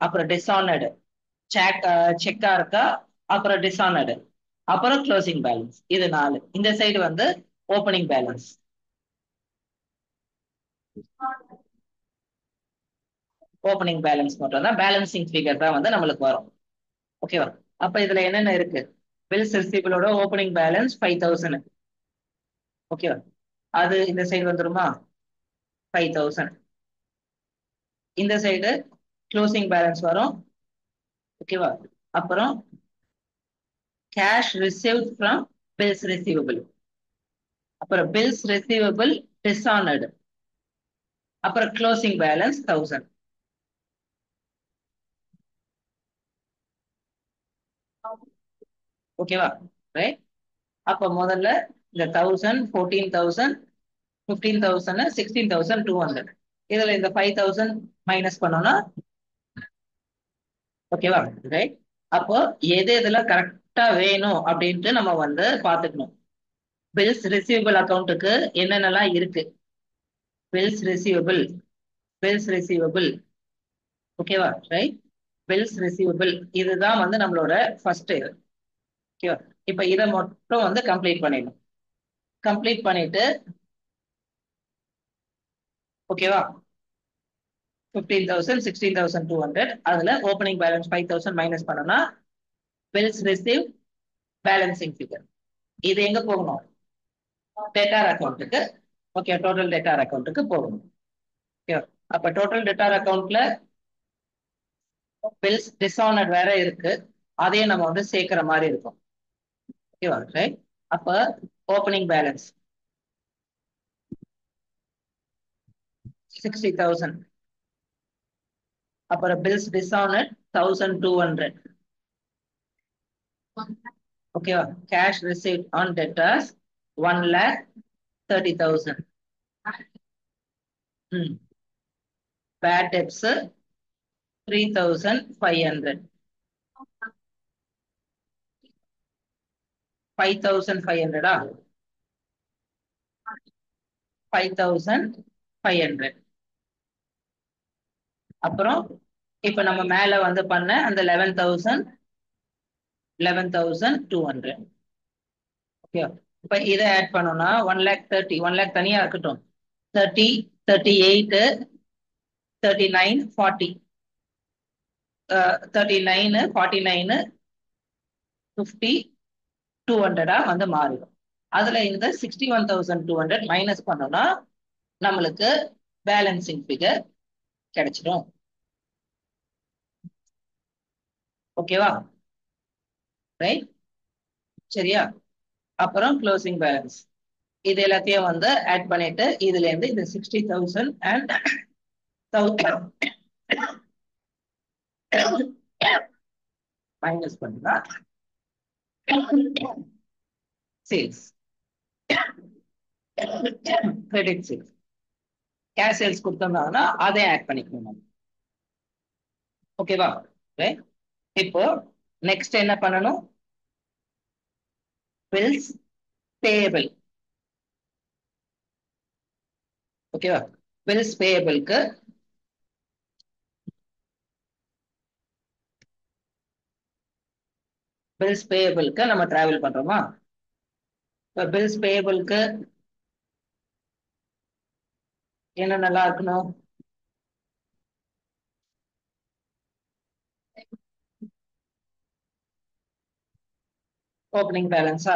அப்புறம் டிஸ்ஆனர்டு செக்கா இருக்கா, அப்புறம் டிஸ்ஆனர்டு, அப்புறம் க்ளோசிங் பேலன்ஸ். இது 4. இந்த சைடு வந்து ஓப்பனிங் பேலன்ஸ். ஓப்பனிங் பேலன்ஸ் மட்டும் தான், பேலன்சிங் ஃபிகர் தான் வந்து நம்மளுக்கு வரும். ஓகேவா? அப்ப இதுல என்னென்ன இருக்கு? பில்ஸ் ரிசீவபிளோட ஓப்பனிங் பேலன்ஸ் 5000. ஓகேவா? அது இந்த சைடு வந்துருமா? 5000. இந்த சைடு க்ளோசிங் பேலன்ஸ் வரும். ஓகேவா? அப்புறம் cash received from bills receivable. அப்புறம் பில்ஸ் ரிசீவபிள் டிஸ்ஆனர்டு. அப்புறம் க்ளோசிங் பேலன்ஸ் 1000. ஓகேவா? ரைட். அப்ப முதல்ல இந்த 1000, 14,000, 15,000, 16,200. இதுல இந்த 5,000 மைனஸ் பண்ணோம்னா ஓகேவா? ரைட். அப்போ எது இதெல்லாம் கரெக்டா வேணும் அப்படின்ட்டு நம்ம வந்து பாத்துக்கணும். பில்ஸ் ரிசீவபிள் அக்கௌண்ட்டுக்கு என்னென்னலாம் இருக்கு? Bills receivable, bills receivable. ஓகேவா? ரைட். பில்ஸ் ரிசீவபிள் இதுதான் வந்து நம்மளோட ஃபர்ஸ்ட். ஓகேவா? இப்ப இதை மட்டும் வந்து கம்ப்ளீட் பண்ணிடணும். கம்ப்ளீட் பண்ணிட்டு ஓகேவா? 15,000, 16,200. அதுல ஓப்பனிங் பேலன்ஸ் 5,000 மைனஸ் பண்ணோம்னா பில்ஸ் ரிசீவ் பேலன்சிங் ஃபிகர். இது எங்க போகணும்? டெட்டார் அக்கௌண்ட்டுக்கு. ஓகே, டோட்டல் டெட்டார் அக்கௌண்ட்டுக்கு போகணும். ஓகே. அப்ப டோட்டல் டெட்டார் அக்கௌண்ட்ல பில்ஸ் டிஸ்ஆனர்ட் வேற இருக்கு. அதையும் நம்ம வந்து சேர்க்கிற மாதிரி இருக்கும். ஓகேவா? ரைட். அப்ப ஓப்பனிங் பேலன்ஸ் 60,000. அப்புறம் பில்ஸ் டிஸ்ஆனர்ட் 1,200. ஓகேவா? Cash received on debtors 1,30,000. Bad debts 3,500. 5,500. 5,500. அப்புறம் இப்ப நம்ம மேல வந்து பண்ண அந்த 11,200. ஓகே. இப்ப இதை ஆட் பண்ணோம்னா 1,30,000. 1,00,000 தனியா இருக்கட்டும். 30, 38, 39, 40. 39, 49, 50, 200 வந்து மாறிடும். அதுல இந்த 61,200 மைனஸ் பண்ணோம்னா நம்மளுக்கு பேலன்சிங் ஃபிகர் கிடைச்சிடும். ஓகேவா? ரைட். சரியா? அப்புறம் க்ளோசிங் பேலன்ஸ் இது எல்லாத்தையும் வந்து ஆட் பண்ணிட்டு இதுல இருந்து இந்த 60,000 அண்ட் 1,000 மைனஸ் பண்ணா sales, credit sales. Cash sales கொடுத்தோம்னா அதை ஆட் பண்ணிக்கணும். ஓகேவா? இப்போ நெக்ஸ்ட் என்ன பண்ணணும்? Bills payable. ஓகேவா? பில்ஸ் பேயபிளுக்கு நம்ம டிராவல் பண்றோமா? பில்ஸ் பேயபிளுக்கு என்ன நல்லா இருக்கணும்? ஓப்பனிங் பேலன்ஸா?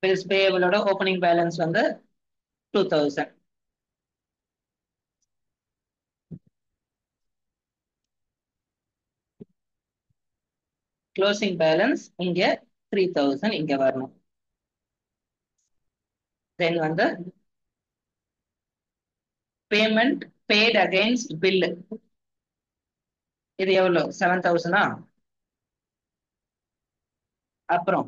பில்ஸ் பேயபிளோட ஓப்பனிங் பேலன்ஸ் வந்து 2,000. க்ளோசிங் பேலன்ஸ் இங்க 3,000 இங்க வரணும். தென் வந்து பேமெண்ட் paid against bill. இது எவ்வளவு? 7,000. அப்புறம்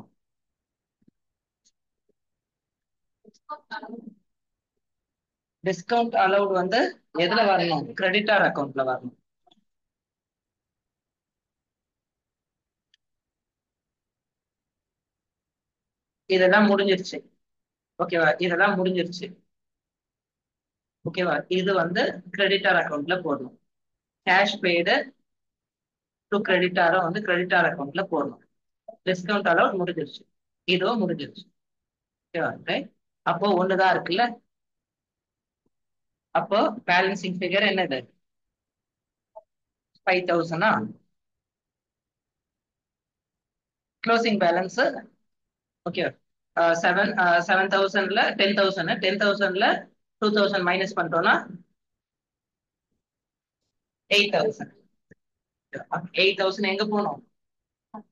டிஸ்கவுண்ட் அலௌட் வந்து எதுல வரணும்? கிரெடிட்டார் அக்கௌண்ட்ல வரணும். இதெல்லாம் முடிஞ்சிருச்சு. ஓகேவா? இதெல்லாம் முடிஞ்சிருச்சு. ஓகேவா? இது வந்து கிரெடிட்டார் அக்கௌண்ட்ல போடணும். கேஷ் பெய்டு டு கிரெடிட்டார வந்து கிரெடிட்டார் அக்கௌண்ட்ல போடணும். டிஸ்கவுண்ட் அலௌட் முடிஞ்சிருச்சு. இதுவும் முடிஞ்சிருச்சு. ஓகேவா? அப்போ ஒண்ணுதான் இருக்குல்ல. அப்போ பேலன்சிங் ஃபிகர் என்னது? 5,000. Closing balance okay. 7,000ல 10,000ல 2,000 மைனஸ் பண்ணிட்டோம்னா 8,000. 8,000 எங்க போகணும்?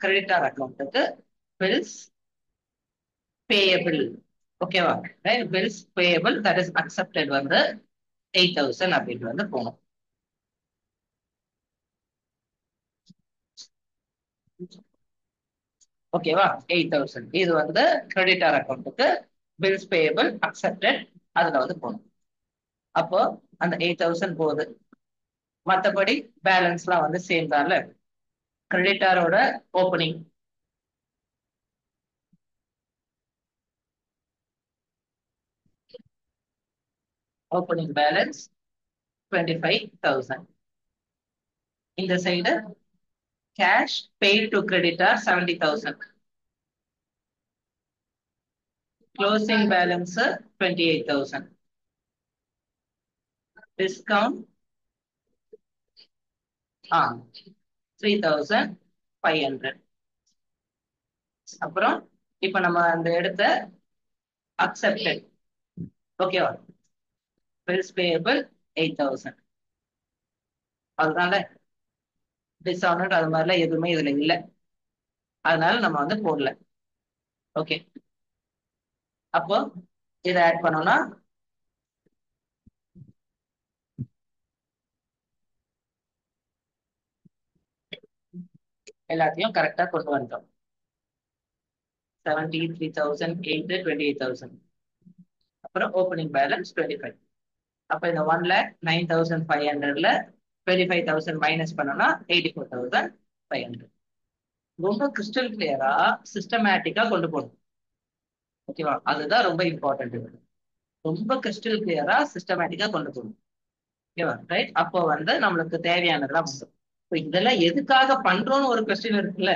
கிரெடிட்டார் அக்கௌண்ட்டுக்கு பில்ஸ் பேயபிள். ஓகேவா? Bills payable that is accepted வந்து 8,000 அப்படின்னு வந்து போகணும். ஓகேவா? 8,000 இது வந்து கிரெடிட்டார் அக்கௌண்ட்டுக்கு பில்ஸ் பேயபிள் அக்செப்டட் அதுல வந்து போகணும். அப்போ அந்த 8,000 போகுது. மற்றபடி பேலன்ஸ்லாம் வந்து சேம் தான்ல. கிரெடிட்டாரோட ஓப்பனிங் பேலன்ஸ் 25,000. இந்த side cash paid to creditor 70,000. Closing balance 28,000. Discount 3,500. அப்புறம் இப்ப நம்ம அந்த எடுத்த அக்செப்டட் ஓகேவா? Bills payable 8,000. அதனால டிஸ்அவுண்ட் அது மாதிரிலாம் எதுவுமே இதுல இல்லை. அதனால நம்ம வந்து போடல. ஓகே. அப்போ இதை ஆட் பண்ணோம்னா எல்லாத்தையும் கரெக்டா கொண்டு வந்துட்டோம். 73,000 into 28,000. அப்புறம் ஓப்பனிங் பேலன்ஸ் 25. அப்ப இந்த 1,09,500ல 25,000 மைனஸ் பண்ணோம்னா 84,500. ரொம்ப கிறிஸ்டல் கிளியரா சிஸ்டமேட்டிக்கா கொண்டு போகணும். ஓகேவா? அதுதான் ரொம்ப இம்பார்ட்டன்ட். ரொம்ப கிறிஸ்டல் கிளியரா சிஸ்டமேட்டிக்கா கொண்டு போகணும். ஓகேவா? ரைட். அப்போ வந்து நம்மளுக்கு தேவையானதெல்லாம் வரும். இதெல்லாம் எதுக்காக பண்றோம்னு ஒரு கொஸ்டின் இருக்குல்ல.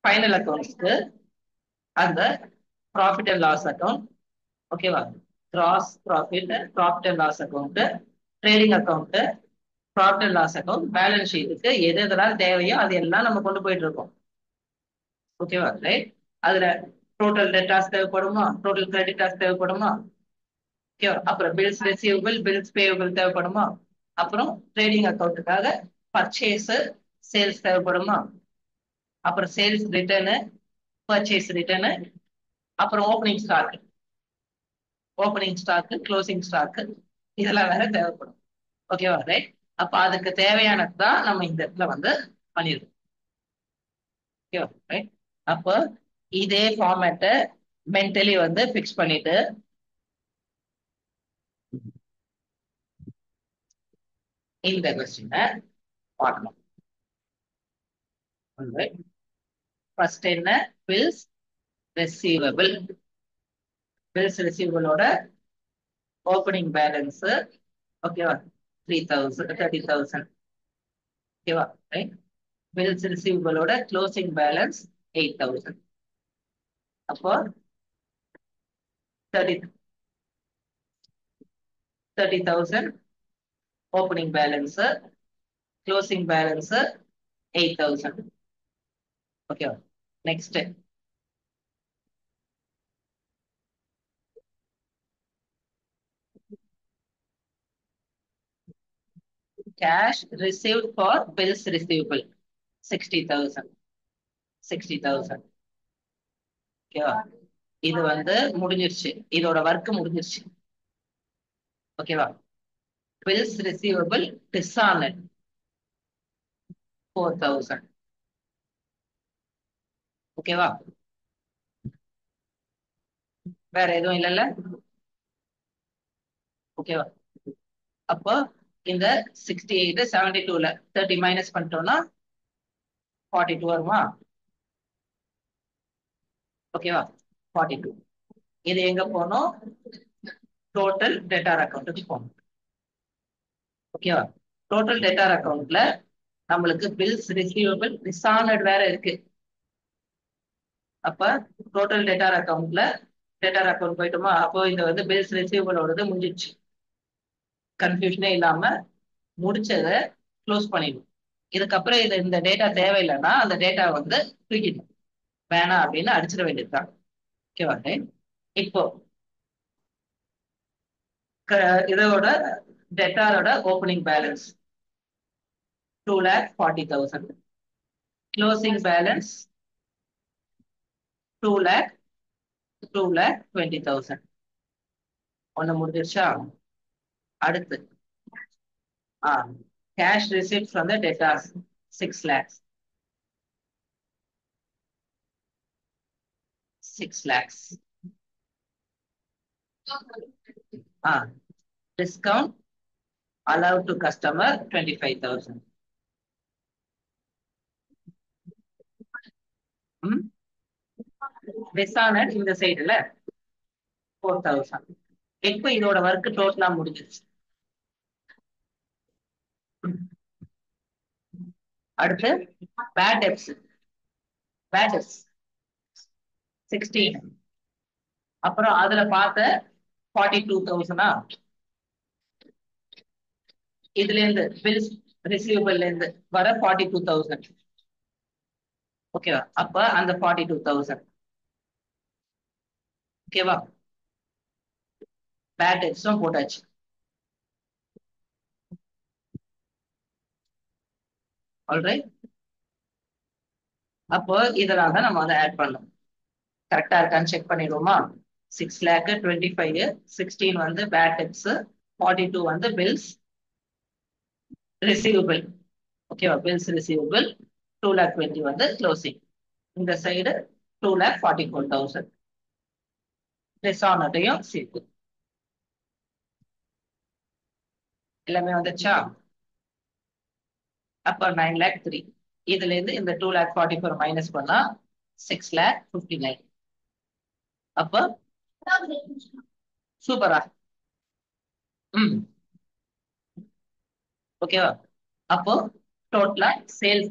ஃபைனல் அக்கௌண்ட்ஸ்க்கு அந்த ப்ராஃபிட் அண்ட் லாஸ் அக்கௌண்ட், ஓகேவா? Gross profit and loss account, trading account, profit and loss account, balance ஷீட்டுக்கு எது எதெல்லாம் தேவையோ அது எல்லாம் நம்ம கொண்டு போயிட்டு இருக்கோம். ஓகேவா? ரைட். அதுல டோட்டல் டெட்டாஸ் தேவைப்படுமா? டோட்டல் கிரெடிட்டாஸ் தேவைப்படுமா? ஓகேவா? அப்புறம் பில்ஸ் ரிசீவபிள், பில்ஸ் பேயபிள் தேவைப்படுமா? அப்புறம் ட்ரேடிங் அக்கௌண்ட்டுக்காக பர்ச்சேஸ், சேல்ஸ் தேவைப்படுமா? அப்புறம் சேல்ஸ் ரிட்டர்னு, பர்ச்சேஸ் ரிட்டர்னு, அப்புறம் ஓப்பனிங் ஸ்டாக், க்ளோசிங் ஸ்டாக், இதெல்லாம் வேற தேவைப்படும். ஓகேவா? ரைட். அப்ப அதுக்கு தேவையானது தான் நம்ம இந்த இடத்துல வந்து பண்ணிருக்கோம். ஓகேவா? ரைட். அப்போ இதே ஃபார்மேட்டை மென்டலி வந்து ஃபிக்ஸ் பண்ணிட்டு இந்த கொஸ்டினை பார்க்கணும். ஃபர்ஸ்ட் என்ன? Bills receivable. பில்ஸ் ரிசீவபிளோட ஓப்பனிங் பேலன்ஸ் ஓகேவா? 30,000. ஓகேவா? ரைட். பில்ஸ் ரிசீவபிளோட க்ளோசிங் பேலன்ஸ் 8,000. அப்போ 30,000 ஓப்பனிங் பேலன்ஸ், க்ளோசிங் பேலன்ஸ் 8,000. ஓகேவா? Next cash received for bills receivable 60,000. 60,000. ஓகேவா? இது வந்து முடிஞ்சிருச்சு. இதோட ஒர்க் முடிஞ்சிருச்சு. ஓகேவா? Bills receivable dishonoured 4,000. ஓகேவா? வேற எதுவும் இல்லைல்ல? ஓகேவா? அப்போ இந்த 68 72ல 30 மைனஸ் பண்ணிட்டோம்னா 42 வருமா? ஓகேவா? 42. இது எங்க போகணும்? டோட்டல் டெட்டார் அக்கௌண்ட்டுக்கு போகணும். ஓகேவா? டோட்டல் டெட்டார் அக்கௌண்ட்ல நம்மளுக்கு பில்ஸ் ரிசீவபிள் டிஸ்ஆனட் வேற இருக்கு. அப்ப டோட்டல் டெட்டார் அக்கௌண்ட் போயிட்டோமா? அப்போ இந்த வந்து பில்ஸ் ரிசீவபிளோடது முடிஞ்சிச்சு. கன்ஃபியூஷனே இல்லாம முடிச்சதை க்ளோஸ் பண்ணிடணும். இதுக்கப்புறம் இந்த டேட்டா தேவையில்லைன்னா அந்த டேட்டா வந்து தூக்கிடணும். வேணாம் அப்படின்னு அடிச்சிட வேண்டியதுதான். ஓகேவா? இப்போ இதோட டெட்டாரோட ஓப்பனிங் பேலன்ஸ் 2,40,000. Closing balance 2,20,000. ஒண்ணு முடிஞ்சிருச்சா? அடுத்து cash receipt from the debtors 6 lakhs. 6 lakhs. Discount allowed to customer 25,000. Dishonored இந்த சைடுல 4,000. இப்போ இதோட ஒர்க் டோட்டலா முடிஞ்சிருச்சு. அடுத்து bad debts. Bad debts 16. அப்புறம் அதுல பார்த்த 42,000. இதுல இருந்து பில்ஸ் ரிசீவபிள்ல இருந்து வர 42,000. ஓகேவா? அப்ப அந்த 42,000. ஓகேவா? பேட் டெப்ஸும் போட்டாச்சு. ஆல்ரைட். அப்போ இதெல்லாம் தான் நம்ம வந்து ஆட் பண்ணோம். கரெக்டா இருக்கான்னு செக் பண்ணிடுவோமா? 6,25,000, 16 வந்து பேட் டெப்ஸ், 42 வந்து பில்ஸ் ரிசீவபிள். ஓகேவா? பில்ஸ் ரிசீவபிள் 2,20,000 வந்து க்ளோசிங். இந்த சைடு 2,44,000. டிஸ்ஆனர்டையும் சேர்த்து எல்லாமே வந்துச்சா? அப்ப 9,03,000. இதுல இருந்து இந்த 2,44,000 மைனஸ் பண்ணா 6,59,000. அப்ப சூப்பரா. ஓகேவா? அப்போ டோட்டலா சேல்ஸ்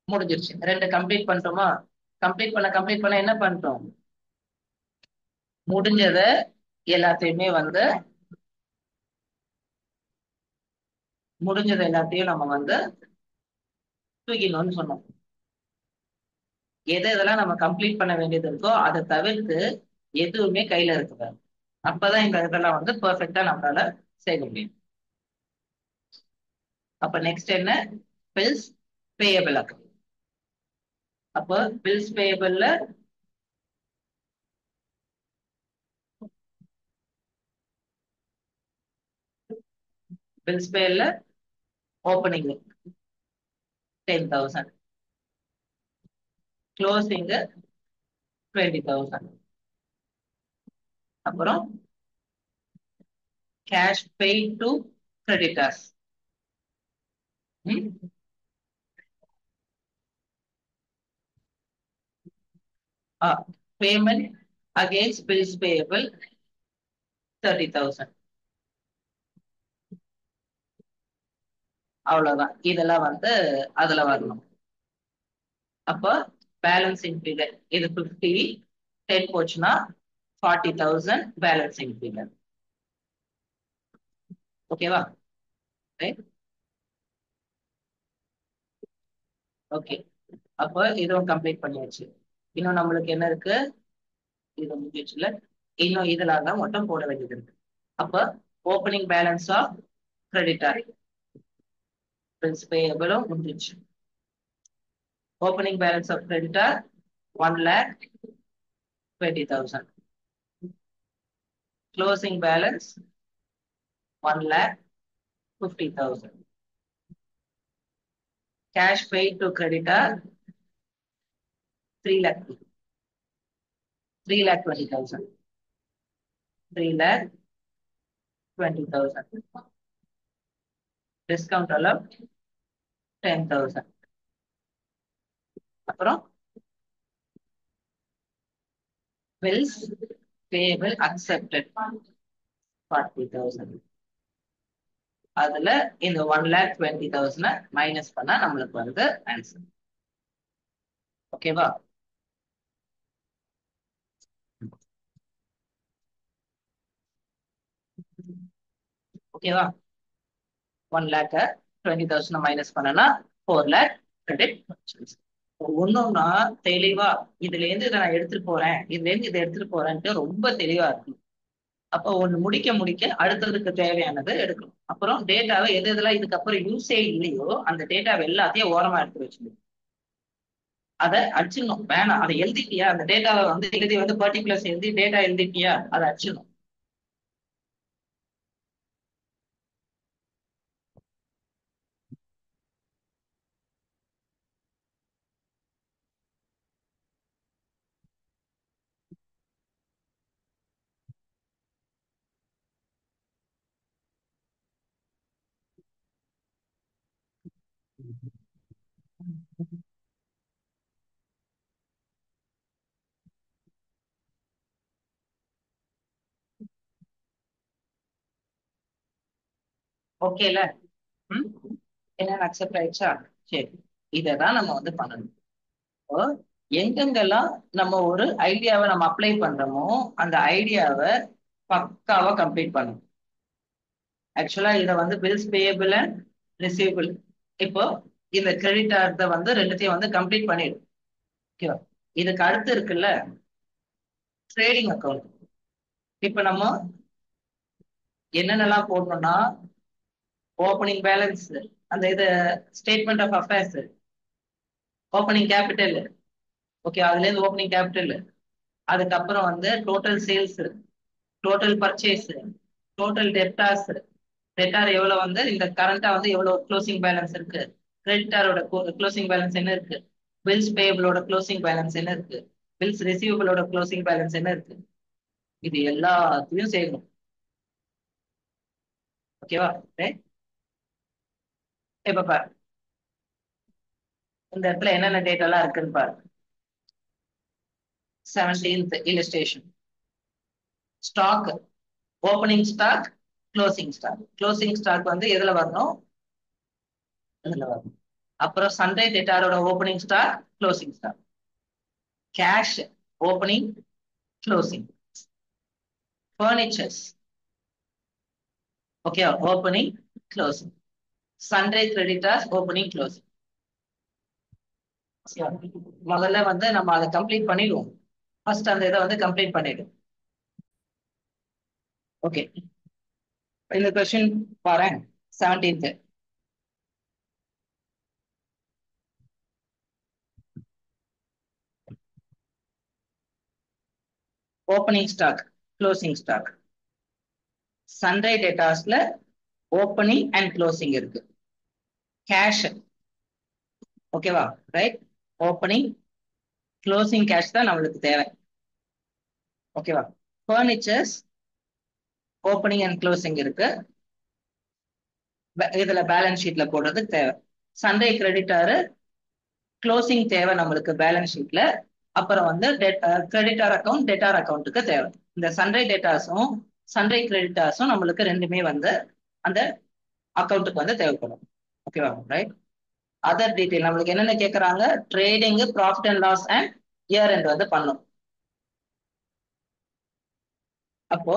முடிஞ்சிருச்சு. 2 கம்ப்ளீட் பண்ணிட்டோமா? கம்ப்ளீட் பண்ண என்ன பண்ணிட்டோம்? முடிஞ்சத எல்லாத்தையுமே வந்து எல்லாத்தையும் நம்ம வந்து தூக்கிடணும்னு சொன்னோம். எதெல்லாம் நம்ம கம்ப்ளீட் பண்ண வேண்டியது இருக்கோ அதை தவிர்த்து எதுவுமே கையில இருக்கக்கூடாது. அப்பதான் இந்த இதெல்லாம் வந்து பெர்ஃபெக்டா நம்மளால செய்ய முடியும். அப்ப நெக்ஸ்ட் என்ன? Bills payable account. அப்போ பில்ஸ் பேயபிள்ல பில்ஸ் பேல ஓப்பனிங் 10,000, க்ளோசிங் 20,000. அப்புறம் cash paid to creditors payment against bills payable 30,000. அவ்வளவுதான். இதெல்லாம் வந்து அதுல வரணும். அப்போ பேலன்சிங் ஃபிகர் இது 50, 10 போச்சுன்னா 40,000 பேலன்சிங் ஃபிகர். ஓகேவா? ஓகே. அப்போ இதுவும் கம்ப்ளீட் பண்ணியாச்சு. இன்னும் நம்மளுக்கு என்ன இருக்கு? இது முடிச்சுல இன்னும் இதெல்லாம் தான் மட்டும் போட வேண்டியது இருக்கு. அப்ப opening balance of creditor bills பேயபிளும் முடிஞ்சிச்சு. Opening balance of creditor 1,20,000. Closing balance 1,50,000. Cash paid to creditor 3,20,000. 3,20,000. Discount allowed 10,000. அப்புறம் bills payable accepted 40,000. அதுல இந்த 1,20,000 மைனஸ் பண்ணா நம்மளுக்கு வந்து ஆன்சர். ஓகேவா? ஓகேவா? 1,20,000 மைனஸ் பண்ணனா 4 lakh கிரெடிட். ஒன்னொன்னா தெளிவா இதுல இருந்து இதை நான் எடுத்துட்டு போறேன், இதுல இருந்து இதை எடுத்துட்டு போறேன்ட்டு ரொம்ப தெளிவா இருக்கும். அப்போ ஒண்ணு முடிக்க முடிக்க அடுத்ததுக்கு தேவையானதை எடுக்கணும். அப்புறம் டேட்டாவை எது எதெல்லாம் இதுக்கப்புறம் யூஸே இல்லையோ அந்த டேட்டாவை எல்லாத்தையும் ஓரமா எடுத்து வச்சிடணும். அதை அடிச்சிடணும். வேணாம், அதை எழுதிட்டியா, அந்த டேட்டாவை வந்து எழுதி வந்து பர்டிகுலர்ஸ் எழுதி டேட்டா எழுதிட்டியா, அதை அடிச்சிடணும். ஓகேல. ம். என்ன அக்செப்ட் ஆயிடுச்சா? சரி, இதைதான் நம்ம வந்து பண்ணணும். இப்போ எங்கெங்கெல்லாம் நம்ம ஒரு ஐடியாவை நம்ம அப்ளை பண்றோமோ அந்த ஐடியாவை பக்காவா கம்ப்ளீட் பண்ணணும். ஆக்சுவலா இதை வந்து பில்ஸ் பேயபிள் அண்ட் ரிசீவபிள். இப்போ இந்த கிரெடிட்டார்த வந்து ரெண்டுத்தையும் வந்து கம்ப்ளீட் பண்ணிடும். ஓகேவா? இதுக்கு அடுத்து இருக்குல்ல ட்ரேடிங் அக்கௌண்ட். இப்ப நம்ம என்னென்னலாம் போடணும்னா ஓப்பனிங் பேலன்ஸ், அந்த இது statement of affairs, opening capital. Okay, அதுல இருந்து ஓப்பனிங் கேபிட்டல், அதுக்கப்புறம் வந்து total sales, total purchase, total debtors, debtor எவ்வளவு வந்து இந்த கரண்டா வந்து எவ்வளவு க்ளோசிங் பேலன்ஸ் இருக்கு, கிரெடிட்டாரோட க்ளோசிங் பேலன்ஸ் என்ன இருக்கு, பில்ஸ் பேயபிளோட க்ளோசிங் பேலன்ஸ் என்ன இருக்கு, பில்ஸ் ரிசீவபிளோட க்ளோசிங் பேலன்ஸ் என்ன இருக்கு, இது எல்லாத்தையும் செய்யணும். ஓகேவா? இப்ப பாரு, இந்த இடத்துல என்னென்ன டேட்டா எல்லாம் இருக்குன்னு பாரு. 17th illustration. Stock, opening stock, closing stock. Closing stock வந்து எதுல வரணும், இதுல வரணும். அப்புறம் சண்டே டேட்டாரோட opening stock, closing stock. Cash, opening, closing. Furnitures, okay, opening, closing. Sundry creditors, opening, closing. முதல்ல வந்து நம்ம அதை கம்ப்ளீட் பண்ணிடுவோம். ஃபர்ஸ்ட் அந்த இதை வந்து கம்ப்ளீட் பண்ணிடுவோம். ஓகே, இந்த கொஸ்டின் பாரு. 17th. Opening stock, closing stock. Sundry டேட்டாஸ்ல ஓப்பனிங் அண்ட் க்ளோசிங் இருக்கு. கேஷ், ஓகேவா, ரைட், ஓப்பனிங் க்ளோசிங் கேஷ் தான் நம்மளுக்கு தேவை. ஓகேவா? ஃபர்னிச்சர்ஸ், ஓப்பனிங் அண்ட் க்ளோசிங் இருக்கு, இதுல பேலன்ஸ் ஷீட்ல போடுறதுக்கு தேவை. சண்டே கிரெடிட்டாரு க்ளோசிங் தேவை நம்மளுக்கு பேலன்ஸ் ஷீட்ல. அப்புறம் வந்து கிரெடிட்டார் அக்கௌண்ட் டெட்டார் அக்கௌண்ட்டுக்கு தேவை. இந்த சண்டே டேட்டாஸும் சண்டே கிரெடிட்டாஸும் நம்மளுக்கு ரெண்டுமே வந்து அந்த அக்கௌண்ட்டுக்கு வந்து தேவைப்படும். ஓகேவா, ரைட். அதர் டீடைல் நம்மளுக்கு என்னென்ன கேட்கறாங்க, trading, profit and loss and year end வந்து பண்ணும். அப்போ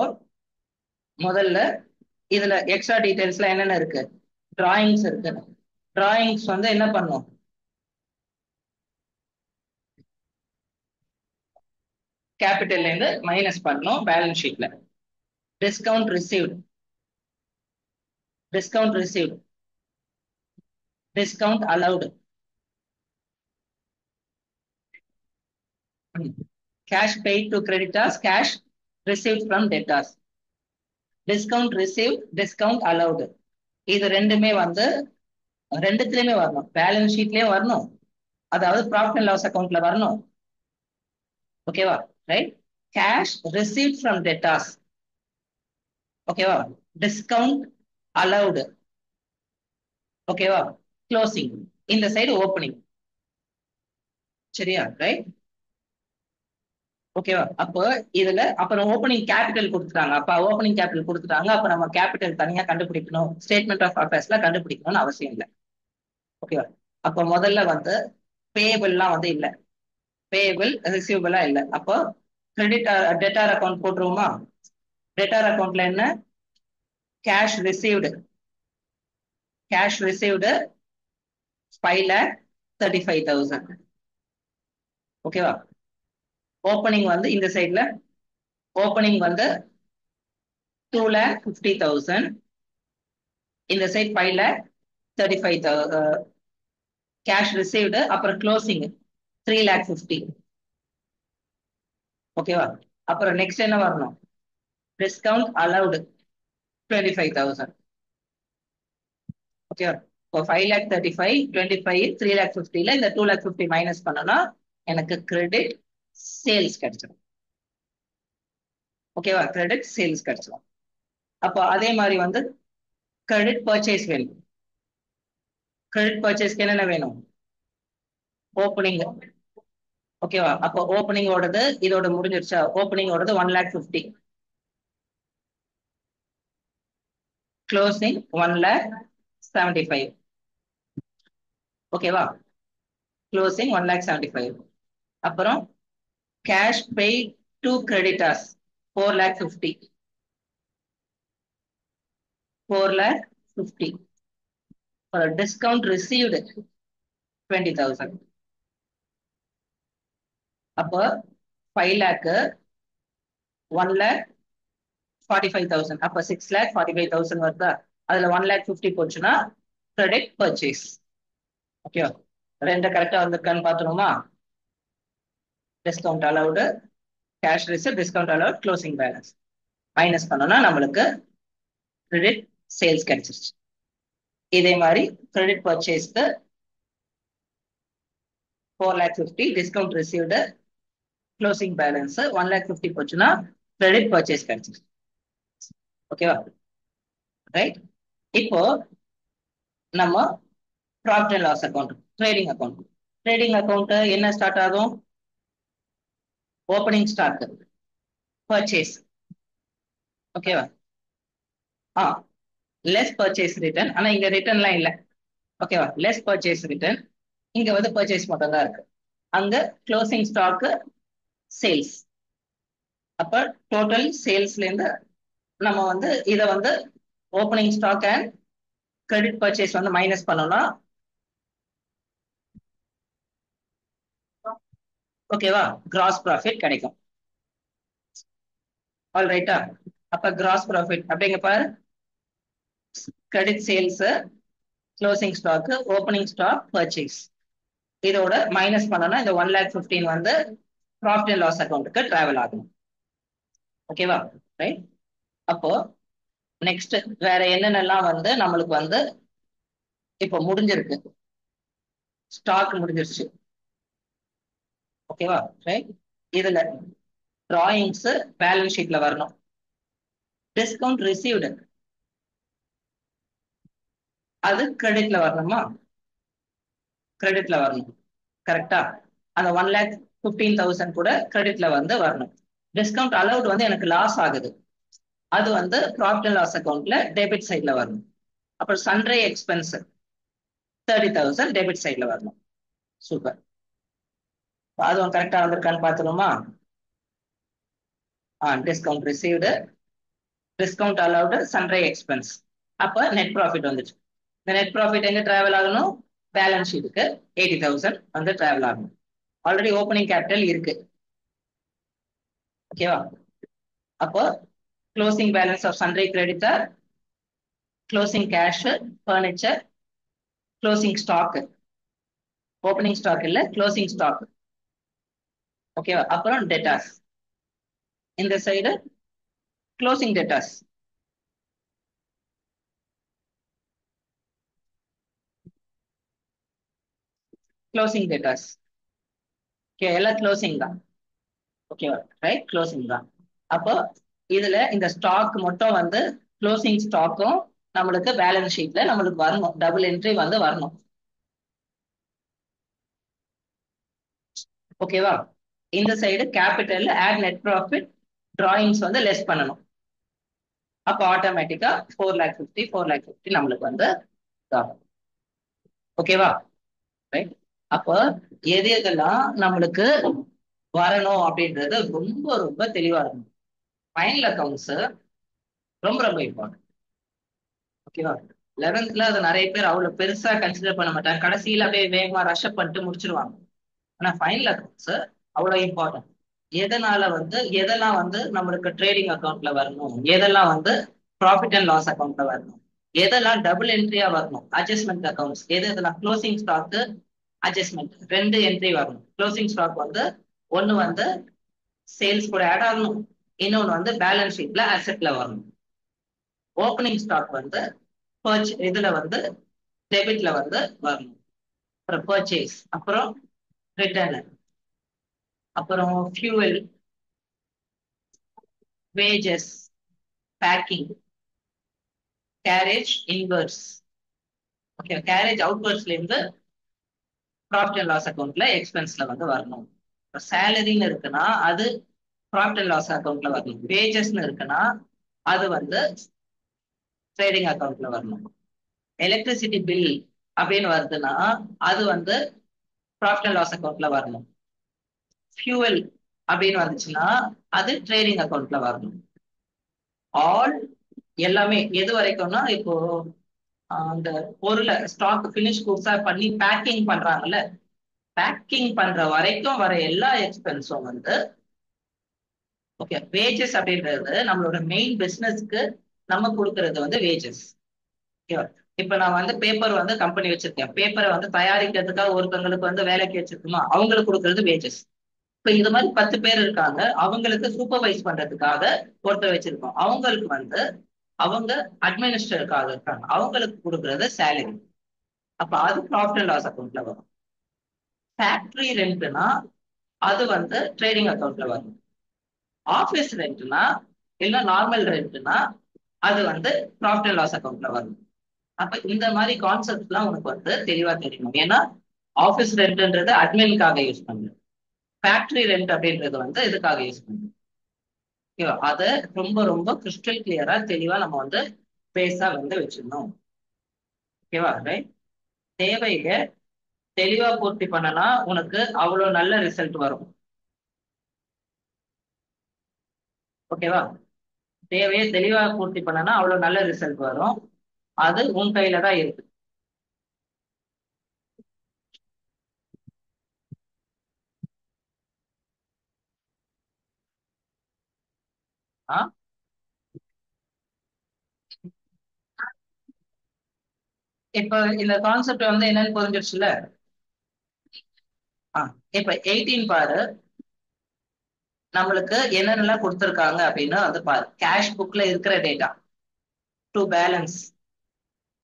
முதல்ல இதுல எக்ஸ்ட்ரா டீடைல்ஸ்ல என்னென்ன இருக்கு, டிராயிங்ஸ் இருக்கு. டிராயிங்ஸ் வந்து என்ன பண்ணும், கேபிட்டல்ல இருந்து மைனஸ் பண்ணணும் பேலன்ஸ் ஷீட்ல. Discount received, discount received, discount allowed, cash paid to creditors, cash received from debtors. Discount received, discount allowed, இது ரெண்டுமே வந்து ரெண்டுத்துலயுமே வரணும். பேலன்ஸ் ஷீட்லயும் வரணும், அதாவது ப்ராஃபிட் அண்ட் லாஸ் அக்கௌண்ட்ல வரணும். ஓகேவா, right. Cash received from debtors, ஓகேவா, டிஸ்கவுண்ட் அலவுட், ஓகேவா, க்ளோசிங், இந்த சைடு ஓப்பனிங். சரியா, ரைட். ஓகேவா? அப்போ இதுல அப்புறம் ஓப்பனிங் கேபிட்டல் கொடுத்துட்டாங்க. அப்ப ஓப்பனிங் கேபிட்டல் கொடுத்துட்டாங்க, அப்ப நம்ம கேபிட்டல் தனியா கண்டுபிடிக்கணும், ஸ்டேட்மெண்ட் ஆஃப் அஃபேர்ஸ்ல கண்டுபிடிக்கணும்னு அவசியம் இல்லை. ஓகேவா? அப்ப முதல்ல வந்து பேயபிள்லாம் வந்து இல்ல, பேயபிள் ரிசீவபிளா இல்ல. அப்போ கிரெடிட் டெட்டார் அக்கௌண்ட் போட்டுருவோமா? டெட்டார் அக்கௌண்ட்ல என்ன, கேஷ் ரிசீவ்டு, கேஷ் ரிசீவ்டு 5,35,000. ஓகேவா? ஓப்பனிங் வந்து இந்த சைட்ல ஓப்பனிங் வந்து 2,50,000, இந்த சைட் 5,35,000 கேஷ் ரிசீவ்டு, அப்புறம் க்ளோசிங் 3,50,000. ஓகேவா? அப்புறம் நெக்ஸ்ட் என்ன வரணும்? Discount allowed 25,000. ஓகேவா? இப்போ 5,35,000, 25, 3,50,000 இந்த 2,50,000 மைனஸ் பண்ணனா எனக்கு கிரெடிட் சேல்ஸ் கிடைச்சிடும். ஓகேவா? கிரெடிட் சேல்ஸ் கிடைச்சிடும். அப்போ அதே மாதிரி வந்து கிரெடிட் பர்ச்சேஸ் வேணும். கிரெடிட் பர்ச்சேஸ்க்கு என்னென்ன வேணும்? ஓப்பனிங். ஓகேவா? அப்போ ஓப்பனிங் ஓடது இதோட முடிஞ்சிருச்சா? ஓப்பனிங் ஓடது 1,50,000, க்ளோசிங் 1,75,000. ஓகேவா? க்ளோசிங் 1,75,000. அப்புறம் cash pay to creditors 4,50,000. 4,50,000. Discount received 20,000. அப்போ 5,00,000, 1,45,000. அப்ப 6,45,000 வருதா? அதுல 1,50,000 போச்சுன்னா கிரெடிட் பர்ச்சேஸ். ஓகேவா? ரெண்டு கரெக்டா வந்திருக்கான்னு பாத்துருமா? Discount allowed, cash receive, discount allowed, closing balance minus பண்ணோம்னா நம்மளுக்கு கிரெடிட் சேல்ஸ் கிடைச்சிருச்சு. இதே மாதிரி கிரெடிட் பர்ச்சேஸ்க்கு 4,50,000, டிஸ்கவுண்ட் ரிசீவ்டு, க்ளோசிங் பேலன்ஸ் 1,50,000 போச்சுன்னா கிரெடிட் பர்ச்சேஸ் கிடைச்சிருச்சு. ஓகேவா? ரைட். இப்போ நம்ம profit and loss account, trading account. Trading account என்ன ஸ்டார்ட் ஆகும்? Opening stock, purchase. ஓகேவா? Less purchase return. ஆனா இங்க ரிட்டர்ன்லாம் இல்ல. ஓகேவா? Less purchase return. இங்க வந்து பர்ச்சேஸ் மட்டும் தான் இருக்கு. அங்க க்ளோசிங் ஸ்டாக், சேல்ஸ். அப்ப டோட்டல் சேல்ஸ்ல இருந்து நம்ம வந்து இத வந்து opening stock and credit purchase வந்து மைனஸ் பண்ணோம்னா ஓகேவா கிராஸ் ப்ராஃபிட் கிடைக்கும். ஆல் ரைட்டா? அப்ப கிராஸ் ப்ராஃபிட் அப்படிங்க பாரு, credit sales, closing stock, opening stock, purchase, இதோட மைனஸ் பண்ணோம்னா இந்த 1,15,000 வந்து ப்ராஃபிட் அண்ட் லாஸ் அக்கௌண்ட்டுக்கு டிராவல் ஆகும். ஓகேவா? ரைட். அப்போ நெக்ஸ்ட் வேற என்னென்னலாம் வந்து நம்மளுக்கு வந்து இப்போ முடிஞ்சிருக்கு? ஸ்டாக் முடிஞ்சிருச்சு. ஓகேவா? ரைட். இதுல டிராயிங்ஸ் பேலன்ஸ் ஷீட்ல வரணும். டிஸ்கவுண்ட் ரிசீவ்டு அது கிரெடிட்ல வரணுமா? கிரெடிட்ல வரணும். கரெக்டா? அந்த 1,15,000 கூட கிரெடிட்ல வந்து வரணும். டிஸ்கவுண்ட் அலவுட் வந்து எனக்கு லாஸ் ஆகுது, அது வந்து ப்ராஃபிட் அண்ட் லாஸ் அக்கௌண்ட்ல டெபிட் சைட்ல வரணும். அப்புறம் சன்ட்ரை எக்ஸ்பென்ஸ் 30,000 டெபிட் சைட்ல வரணும். சூப்பர். அதுவும் கரெக்டா வந்திருக்கான்னு பாத்துருமா? Discount received, discount allowed, sundry expense. அப்ப நெட் ப்ராஃபிட் வந்துச்சு. இந்த நெட் ப்ராஃபிட் எங்க டிராவல் ஆகணும்? பேலன்ஸ் ஷீட்டுக்கு 80,000 வந்து டிராவல் ஆகணும். ஆல்ரெடி ஓப்பனிங் கேபிட்டல் இருக்கு. ஓகேவா? அப்போ closing balance of sundry creditor, closing cash, furniture, closing stock. Opening stock இல்ல, க்ளோசிங் ஸ்டாக். ஓகேவா? அப்புறம் டெட்டாஸ். இந்த side closing debtors. Closing debtors. Okay, எல்லாம் க்ளோசிங் தான். ஓகேவா? ரைட், க்ளோசிங் தான். அப்போ இதுல இந்த ஸ்டாக் மட்டும் வந்து க்ளோசிங் ஸ்டாக்கும் நம்மளுக்கு பேலன்ஸ் ஷீட்ல நம்மளுக்கு வரணும், டபுள் என்ட்ரி வந்து வரணும். ஓகேவா? இந்த side capital add net profit drawings வந்து லெஸ் பண்ணணும். அப்போ ஆட்டோமேட்டிக்கா 4,50,000 4,50,000 நம்மளுக்கு வந்து ஓகேவா? ரைட். அப்போ எது எதெல்லாம் நம்மளுக்கு வரணும் அப்படின்றது ரொம்ப ரொம்ப தெளிவா இருக்கும். ஃபைனல் அக்கௌண்ட்ஸ் ரொம்ப ரொம்ப இம்பார்ட்டன்ட். ஓகேவா? 11th அது நிறைய பேர் அவ்வளவு பெருசா கன்சிடர் பண்ண மாட்டாங்க, கடைசியில அப்படியே வேகமா ரஷ் பண்ணிட்டு முடிச்சிருவாங்க. ஆனா ஃபைனல் அக்கௌண்ட்ஸ் அவ்வளவு இம்பார்ட்டன்ட். எதனால வந்து எதெல்லாம் வந்து நம்மளுக்கு ட்ரேடிங் அக்கௌண்ட்ல வரணும், எதெல்லாம் வந்து ப்ராஃபிட் அண்ட் லாஸ் அக்கௌண்ட்ல வரணும், எதெல்லாம் டபுள் என்ட்ரியா வரணும், அட்ஜஸ்ட்மெண்ட் அக்கௌண்ட்ஸ் எதெல்லாம் க்ளோசிங் ஸ்டாக்கு அட்ஜஸ்ட்மெண்ட் ரெண்டு என்ட்ரி வரணும். க்ளோசிங் ஸ்டாக் வந்து ஒன்னு வந்து சேல்ஸ் கூட ஆட் ஆகணும், இன்னொன்னு வந்து பேலன்ஸ் ஷீட்ல அசெட்ல வரணும். ஓப்பனிங் ஸ்டாக் வந்து இதுல வந்து டெபிட்ல வந்து வரணும். அப்புறம் பர்ச்சேஸ், அப்புறம் ரிட்டர்ன், அப்புறம் fuel, wages, packing, carriage inwards. Okay, carriage அவுட்வர்ஸ்ல இருந்து ப்ராஃபிட் அண்ட் லாஸ் அக்கௌண்ட்ல எக்ஸ்பென்ஸ்ல வந்து வரணும். சேலரின்னு இருக்குன்னா அது ப்ராஃபிட் அண்ட் லாஸ் அக்கௌண்ட்ல வரணும். வேஜஸ்ன்னு இருக்குன்னா அது வந்து ட்ரேடிங் அக்கௌண்ட்ல வரணும். எலக்ட்ரிசிட்டி பில் அப்படின்னு வருதுன்னா அது வந்து ப்ராஃபிட் அண்ட் லாஸ் அக்கௌண்ட்ல வரணும். ஃபியூவல் அப்படின்னு வந்துச்சுன்னா அது ட்ரேடிங் அக்கௌண்ட்ல வரணும். ஆல் எல்லாமே எது வரைக்கும்னா இப்போ அந்த பொருளை ஸ்டாக் பினிஷ் குட்ஸா பண்ணி பேக்கிங் பண்றாங்கல்ல, பேக்கிங் பண்ற வரைக்கும் வர எல்லா எக்ஸ்பென்ஸும் வந்து ஓகே. வேஜஸ் அப்படின்றது நம்மளோட மெயின் பிசினஸ்க்கு நம்ம கொடுக்கறது வந்து வேஜஸ். ஓகேவா? இப்ப நான் வந்து பேப்பர் வந்து கம்பெனி வச்சிருக்கேன், பேப்பரை வந்து தயாரிக்கிறதுக்காக ஒருத்தவங்களுக்கு வந்து வேலைக்கு வச்சிருக்குமா, அவங்களுக்கு கொடுக்கறது வேஜஸ். இப்ப இது மாதிரி 10 பேர் இருக்காங்க, அவங்களுக்கு சூப்பர்வைஸ் பண்றதுக்காக ஒருத்தர் வச்சிருக்கோம், அவங்களுக்கு வந்து அவங்க அட்மினிஸ்டருக்காக இருக்காங்க, அவங்களுக்கு கொடுக்கறது சேலரி. அப்ப அது ப்ராஃபிட் அண்ட் லாஸ் அக்கௌண்ட்ல வரும். ஃபேக்டரி ரெண்ட்னா அது வந்து ட்ரேடிங் அக்கௌண்ட்ல வரும். ஆஃபீஸ் ரெண்ட்னா இல்ல நார்மல் ரெண்ட்னா அது வந்து ப்ராஃபிட் அண்ட் லாஸ் அக்கௌண்ட்ல வரும். அப்ப இந்த மாதிரி கான்செப்ட் எல்லாம் உனக்கு வந்து தெளிவா தெரியணும். ஏன்னா ஆஃபீஸ் ரெண்ட்ன்றது அட்மினுக்காக யூஸ் பண்ணும், ஃபேக்டரி ரெண்ட் அப்படின்றது வந்து இதுக்காக யூஸ் பண்ணும். ஓகேவா? அதை ரொம்ப ரொம்ப கிறிஸ்டல் கிளியரா தெளிவா நம்ம வந்து பேஸா வந்து வச்சிடணும். ஓகேவா? ரைட். தேவையை தெளிவா பூர்த்தி பண்ணனா உனக்கு அவ்வளவு நல்ல ரிசல்ட் வரும். ஓகேவா? தேவையை தெளிவா பூர்த்தி பண்ணனா அவ்வளவு நல்ல ரிசல்ட் வரும். அது உன் கையில தான் இருக்கு. ஆ இப்ப இந்த கான்செப்ட் வந்து என்னன்னு புரிஞ்சிருச்சுல? இப்ப 18 பாரு, நம்மளுக்கு என்னென்னலாம் கொடுத்துருக்காங்க அப்படின்னு வந்து பாரு. கேஷ் புக்ல இருக்கிற டேட்டா, டு பேலன்ஸ்,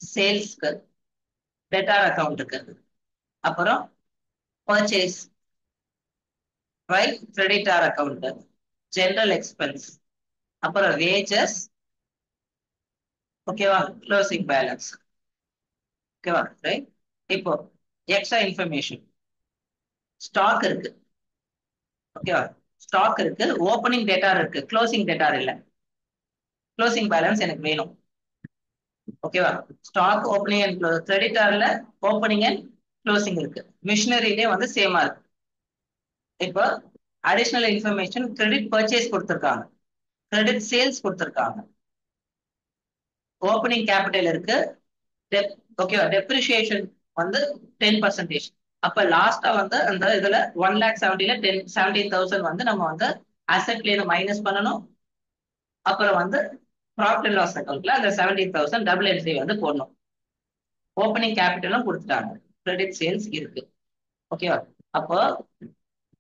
சேல்ஸ்க்கு, டெட்டார் அக்கௌண்ட்டுக்கு, அப்புறம் purchase, right, creditor account, general expense, அப்புறம் வேஜஸ், ஓகேவா, க்ளோசிங் பேலன்ஸ். ஓகேவா? ரைட். இப்போ எக்ஸ்ட்ரா இன்ஃபர்மேஷன், ஸ்டாக் இருக்கு. ஓகேவா? ஸ்டாக் இருக்கு, ஓப்பனிங் டேட்டா இருக்கு, க்ளோசிங் டேட்டா இல்ல. க்ளோசிங் பேலன்ஸ் எனக்கு வேணும். ஓகேவா? ஸ்டாக் ஓப்பனிங் அண்ட் கிரெடிட்டார்ல ஓப்பனிங் அண்ட் க்ளோசிங் இருக்கு, மிஷினரியிலே வந்து சேமா இருக்கு. இப்போ அடிஷனல் இன்ஃபர்மேஷன், கிரெடிட் பர்ச்சேஸ் கொடுத்துருக்காங்க, கிரெடிட் சேல்ஸ் கொடுத்துருக்காங்க, ஓப்பனிங் கேபிட்டல் இருக்கு, ஓகேவா, டெப்ரிசியேஷன் வந்து 10%. அப்ப லாஸ்டா வந்து அந்த இதுல 1,70,000ல 17,000 வந்து நம்ம வந்து அசெட்ல இருந்து மைனஸ் பண்ணணும். அப்புறம் வந்து ப்ராஃபிட் அண்ட் லாஸ் அக்கௌண்ட்ல அந்த 17,000 டபுள் என்ட்ரி வந்து போடணும். ஓப்பனிங் கேபிட்டலும் கொடுத்துட்டாங்க, கிரெடிட் சேல்ஸ் இருக்கு. ஓகேவா? அப்போ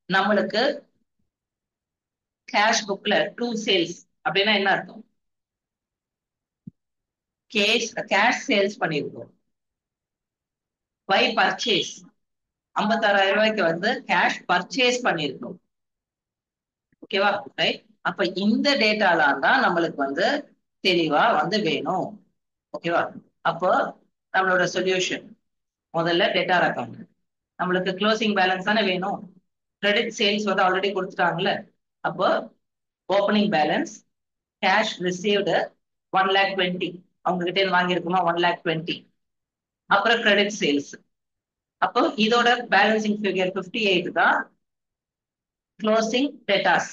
நம்மளுக்கு கேஷ் புக்ல டூ சேல்ஸ் அப்படின்னா என்ன அர்த்தம்? கேஷ் சேல்ஸ் பண்ணிருக்கோம். பை பர்ச்சேஸ் 56,000 ரூபாய்க்கு வந்து கேஷ் பர்ச்சேஸ் பண்ணிருக்கோம். ஓகேவா? ரைட். அப்ப இந்த டேட்டாலாம் தான் நம்மளுக்கு வந்து தெளிவா வந்து வேணும். ஓகேவா? அப்போ நம்மளோட சொல்யூஷன் முதல்ல டெட்டார் அக்கௌண்ட், நம்மளுக்கு க்ளோசிங் பேலன்ஸ் தானே வேணும். கிரெடிட் சேல்ஸ் வந்து ஆல்ரெடி கொடுத்துட்டாங்கல்ல. அப்போ ஓப்பனிங் பேலன்ஸ், கேஷ் ரிசீவ்டு 1,20,000, அவங்க கிட்ட இருந்து வாங்கியிருக்குமா 1,20,000. அப்புறம் கிரெடிட் சேல்ஸ், அப்போ இதோட பேலன்சிங் ஃபிகர் 58 தான் closing debtors.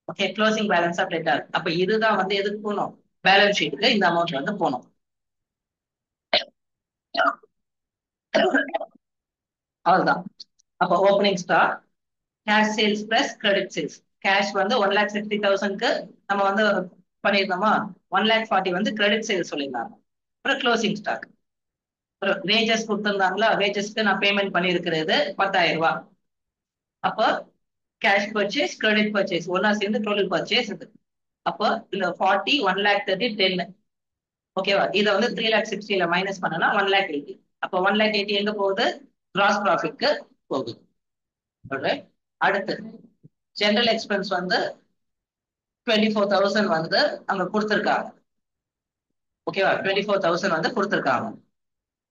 Okay, closing balance of debtor. அப்ப இதுதான் வந்து எதுக்கு போகணும்? பேலன்ஸ் ஷீட்டுக்கு இந்த அமௌண்ட் வந்து போகணும். அவ்வளவுதான். அப்ப opening stock, cash sales plus credit sales. Cash வந்து 1,60,000க்கு நம்ம வந்து பண்ணியிருந்தோமா, 1,40,000 வந்து கிரெடிட் சேல்ஸ் சொல்லியிருந்தாங்க. அப்புறம் க்ளோசிங் ஸ்டாக். அப்புறம் வேஜஸ் கொடுத்துருந்தாங்களா, வேஜஸ்க்கு நான் பேமெண்ட் பண்ணியிருக்கிறது 10,000 ரூபாய். அப்போ கேஷ் பர்ச்சேஸ் கிரெடிட் பர்ச்சேஸ் ஒன்னா சேர்ந்து டோட்டல் பர்ச்சேஸ் இது. அப்போ இந்த 40, 1,30,000, 10. ஓகேவா, இதை வந்து 3,60,000 மைனஸ் பண்ணனா 1,80,000. அப்போ 1,80,000 எங்க போகுது, கிராஸ் ப்ராஃபிட்க்கு போகுது. அடுத்து ஜெனரல் எக்ஸ்பென்ஸ் வந்து 24,000 வந்து அங்க கொடுத்துருக்காங்க. ஓகேவா, 24,000 வந்து கொடுத்துருக்காங்க.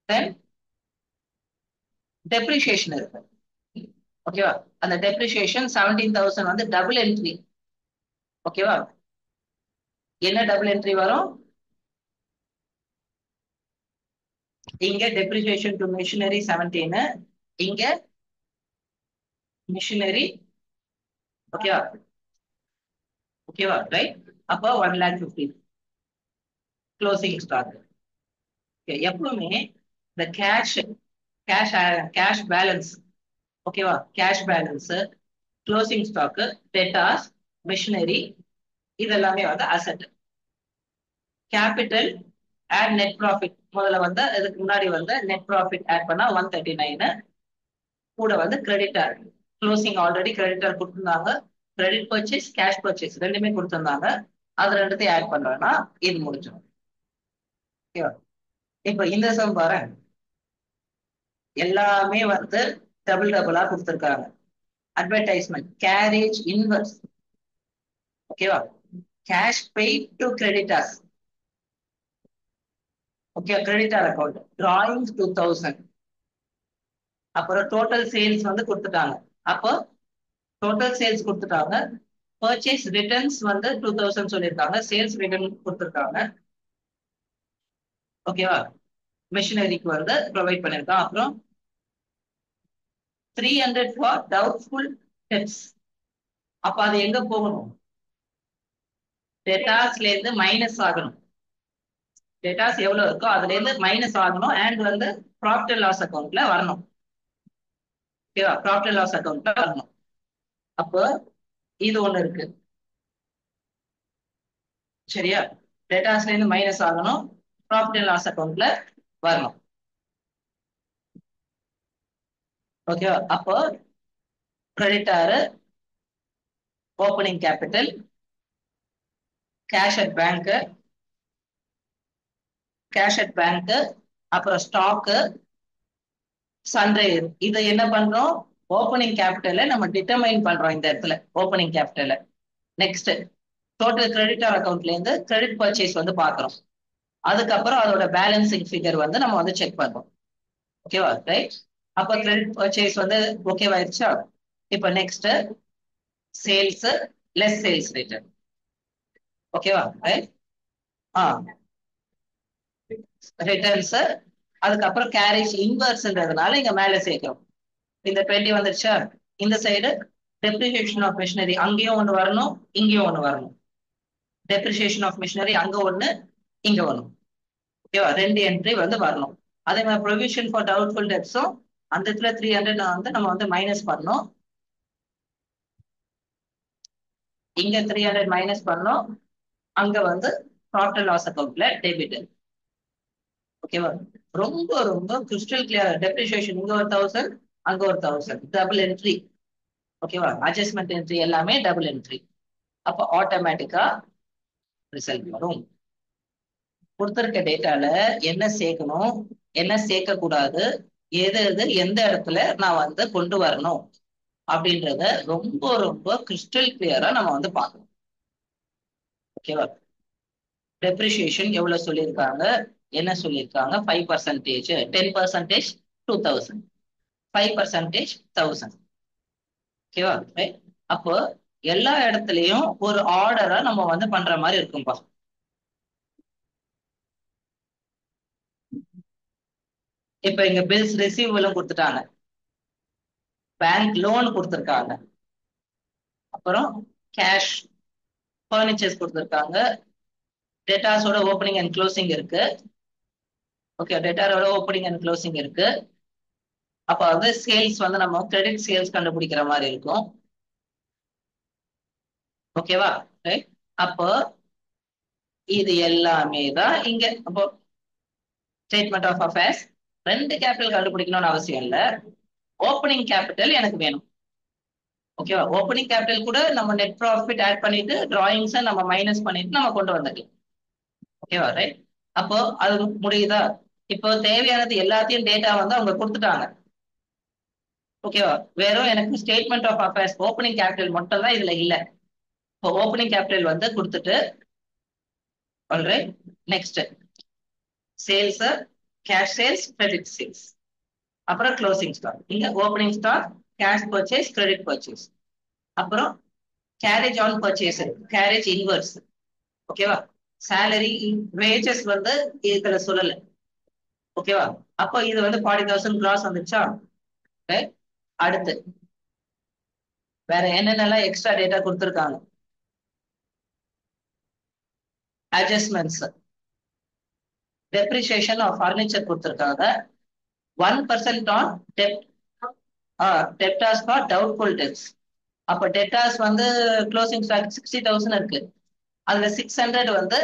தென் டெப்ரிசியேஷன் இருக்கு. ஓகேவா, அந்த டெப்ரிசியேஷன் 17,000 வந்து டபுள் என்ட்ரி. ஓகேவா, என்ன டபுள் என்ட்ரி வரும், இங்க டெப்ரிசியேஷன் டு மிஷினரி 17, இங்க மிஷினரி. ஓகேவா, ஓகேவா, ரைட். அப்போ 1,50,000 க்ளோசிங் ஸ்டாக். எப்பவுமே இந்த கேஷ் கேஷ் கேஷ் பேலன்ஸ், ஓகேவா, cash balance, closing stock, debtors, machinery, இதெல்லாமே வந்து asset. Capital and net profit முதல்ல வந்து இதுக்கு முன்னாடி வந்து நெட் ப்ராஃபிட் ஆட் பண்ணா 139, கூட வந்து கிரெடிட்டார் க்ளோசிங் ஆல்ரெடி கிரெடிட்டார் கொடுத்துருந்தாங்க. கிரெடிட் பர்ச்சேஸ் கேஷ் பர்ச்சேஸ் ரெண்டுமே கொடுத்துருந்தாங்க. அது ரெண்டுத்தையும் ஆட் பண்றோம்னா இது முடிஞ்சிடும். ஓகேவா, இப்ப இந்த சம் பாரு, எல்லாமே வந்து டபுள் டபுளா கொடுத்துருக்காங்க. Advertisement carriage inwards. ஓகேவா, cash paid to creditors. Okay, creditor account drawings 2,000. அப்புறம் டோட்டல் சேல்ஸ் வந்து கொடுத்துட்டாங்க. அப்போ டோட்டல் சேல்ஸ் கொடுத்துட்டாங்க. பர்ச்சேஸ் ரிட்டர்ன்ஸ் வந்து 2,000 சொல்லியிருக்காங்க, சேல்ஸ் ரிட்டர்ன் கொடுத்துருக்காங்க. ஓகேவா, மிஷினரிக்கு வந்து ப்ரொவைட் பண்ணிருக்கான். அப்புறம் 300 ஃபார் டவுட்ஃபுல் டெப்ஸ். அப்ப அது எங்க போகணும், டெட்டாஸ்ல இருந்து மைனஸ் ஆகணும். டெட்டாஸ் எவ்வளவு இருக்கோ அதுல இருந்து மைனஸ் ஆகணும் அண்ட் வந்து ப்ராஃபிட் அண்ட் லாஸ் அக்கௌண்ட்ல வரணும். ஓகேவா, ப்ராஃபிட் அண்ட் லாஸ் அக்கௌண்ட்ல வரணும். அப்போ இது ஒண்ணு இருக்கு. சரியா, டெட்டாஸ்ல இருந்து மைனஸ் ஆகணும், ப்ராஃபிட் அண்ட் லாஸ் அக்கௌண்ட்ல வரணும். ஓகேவா, அப்போ creditor, opening capital, cash at bank, அப்புறம் ஸ்டாக்கு, சண்டே. இதை என்ன பண்றோம், ஓப்பனிங் கேபிட்டலை நம்ம டிட்டர்மைன் பண்றோம் இந்த இடத்துல, ஓப்பனிங் கேபிட்டலை. நெக்ஸ்ட் டோட்டல் கிரெடிட்டார் அக்கௌண்ட்ல இருந்து கிரெடிட் பர்ச்சேஸ் வந்து பாக்குறோம். அதுக்கப்புறம் அதோட பேலன்சிங் ஃபிகர் வந்து நம்ம வந்து செக் பண்றோம். ஓகேவா, ரைட். அப்ப கிரெடிட் பர்ச்சேஸ் வந்து ஓகேவாயிருச்சா. இப்ப next sales less sales return. ஓகேவா, ரைட். ரிட்டர்ன்ஸ், அதுக்கப்புறம் கேரேஜ் இன்வெர்ஸ்ன்றதுனால இங்க மேல சேர்க்கிறோம். இந்த 20 வந்துருச்சா. இந்த சைடு டெப்ரிசியேஷன் ஆஃப் மிஷினரி அங்கேயும் ஒண்ணு வரணும், இங்கேயும் ஒண்ணு வரணும். டெப்ரிசியேஷன் ஆஃப் மிஷினரி அங்க ஒண்ணு, இங்க ஒண்ணு. ஓகேவா, 2 என்ட்ரி வந்து வரணும். அதே மாதிரி ப்ரொவிஷன் ஃபார் டவுட்ஃபுல் டெப்ஸும் அந்த இடத்துல 300 வந்து நம்ம வந்து மைனஸ் பண்ணணும். இங்க 300 மைனஸ் பண்ணணும், அங்க வந்து ப்ராஃபிட் அண்ட் லாஸ் அக்கௌண்ட்ல டெபிட். ஓகேவா, ரொம்ப ரொம்ப கிறிஸ்டல் கிளியர். டெப்ரிசியேஷன் இங்க ஒரு 1,000, அங்க ஒரு 1,000, டபுள் என்ட்ரி. ஓகேவா, அட்ஜஸ்ட்மெண்ட் என்ட்ரி எல்லாமே டபுள் என்ட்ரி. அப்போ ஆட்டோமேட்டிக்கா ரிசல்ட் வரும். கொடுத்திருக்க டேட்டால என்ன சேர்க்கணும், என்ன சேர்க்க கூடாது, எது எது எந்த இடத்துல நான் வந்து கொண்டு வரணும் அப்படின்றத ரொம்ப ரொம்ப கிறிஸ்டல் கிளியரா நம்ம வந்து பார்க்கணும். ஓகேவா, டெப்ரிசியேஷன் எவ்வளவு சொல்லியிருக்காங்க, என்ன சொல்லியிருக்காங்க, 5%, 10%, 2,000, 5% 1,000. ஓகேவா, அப்போ எல்லா இடத்துலயும் ஒரு ஆர்டரா நம்ம வந்து பண்ற மாதிரி இருக்கும்பா. இப்ப இங்க பில்ஸ் ரிசீவபிளும் கொடுத்துட்டாங்க, பேங்க் லோன் கொடுத்துருக்காங்க, அப்புறம் கேஷ் பர்னிச்சர்ஸ் கொடுத்துருக்காங்க, டேட்டாஸோட ஓப்பனிங் அண்ட் க்ளோசிங் இருக்கு. ஓகே, டேட்டாரோட ஓப்பனிங் அண்ட் க்ளோசிங் இருக்கு. அப்ப வந்து சேல்ஸ் வந்து நம்ம கிரெடிட் சேல்ஸ் கண்டுபிடிக்கிற மாதிரி இருக்கும். ஓகேவா? ரைட். அப்போ இது எல்லாமே தான் இங்க. அப்போ ஸ்டேட்மெண்ட் ஆஃப் அஃபேர்ஸ் ரெண்டு கேபிட்டல் கண்டுபிடிக்கணும்னு அவசியம் இல்ல. ஓப்பனிங் கேபிட்டல் எனக்கு வேணும். ஓகேவா? ஓப்பனிங் கேபிட்டல் கூட நம்ம நெட் ப்ராஃபிட் ஆட் பண்ணிட்டு டிராயிங்ஸை நம்ம மைனஸ் பண்ணிட்டு நம்ம கொண்டு வந்துக்கலாம். ஓகேவா? ரைட். அப்போ அது முடியுதா? இப்போ தேவையானது எல்லாத்தையும் டேட்டா வந்து அவங்க கொடுத்துட்டாங்க. ஓகேவா? வெறும் எனக்கு statement of affairs opening capital மட்டும் தான் இதுல இல்ல. இப்போ ஓப்பனிங் கேபிட்டல் வந்து கொடுத்துட்டு alright. Next sales, cash sales, credit sales, அப்புறம் க்ளோசிங் ஸ்டாக். இங்க opening stock, cash purchase, credit purchase, அப்புறம் carriage on purchase, carriage inwards. ஓகேவா? சேலரி வேஜஸ் வந்து இதுல சொல்லல. ஓகேவா? அப்போ இது வந்து 40,000 கிராஸ் வந்துச்சா? அடுத்து வேற என்னென்னலாம் எக்ஸ்ட்ரா டேட்டா கொடுத்துருக்காங்க? அட்ஜஸ்ட்மெண்ட்ஸ், டெப்ரிசியேஷன் ஆஃப் ஃபர்னிச்சர் கொடுத்துருக்காங்க. 1% on dept, debtors for doubtful debts. அப்ப டெப்டாஸ் வந்து க்ளோசிங் ஸ்டாக் 60,000 இருக்கு, அதுல 600 வந்து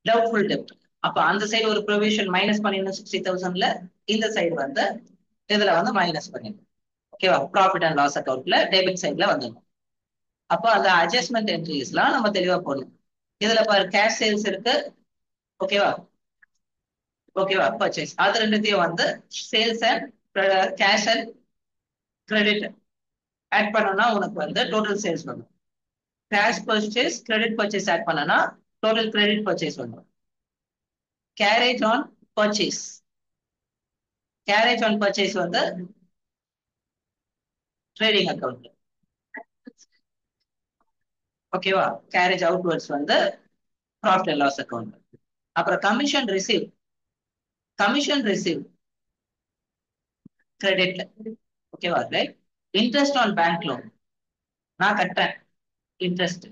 டவுட்ஃபுல் டெப்ட். அப்ப அந்த சைடு ஒரு ப்ரொவிஷன் மைனஸ் பண்ணிடணும் 60,000ல, இந்த சைடு வந்து இதுல வந்து மைனஸ் பண்ணிடணும். ஓகேவா? ப்ராஃபிட் அண்ட் லாஸ் அக்கௌண்ட்ல டெபிட் சைட்ல வந்துடணும். அப்போ அந்த அட்ஜஸ்ட்மெண்ட் என்ட்ரிஸ்லாம் நம்ம தெளிவா போடணும். இதுல பாரு கேஷ் சேல்ஸ் இருக்கு. ஓகேவா? ஓகேவா? பர்ச்சேஸ் அது ரெண்டுத்தையும் வந்து sales and cash and credit add பண்ணனா உனக்கு வந்து டோட்டல் சேல்ஸ் வரும். Cash purchase, credit purchase add பண்ணனா டோட்டல் கிரெடிட் பர்ச்சேஸ் வரும். Carriage on purchase, carriage on purchase வந்து ட்ரேடிங் அக்கௌண்ட். ஓகேவா? கேரேஜ் அவுட்வர்ட்ஸ் வந்து ப்ராஃபிட் அண்ட் லாஸ் அக்கௌண்ட். அப்புறம் commission receive, commission receive credit. ஓகேவா? Right. Interest on bank loan, நான் கட்டேன் interest.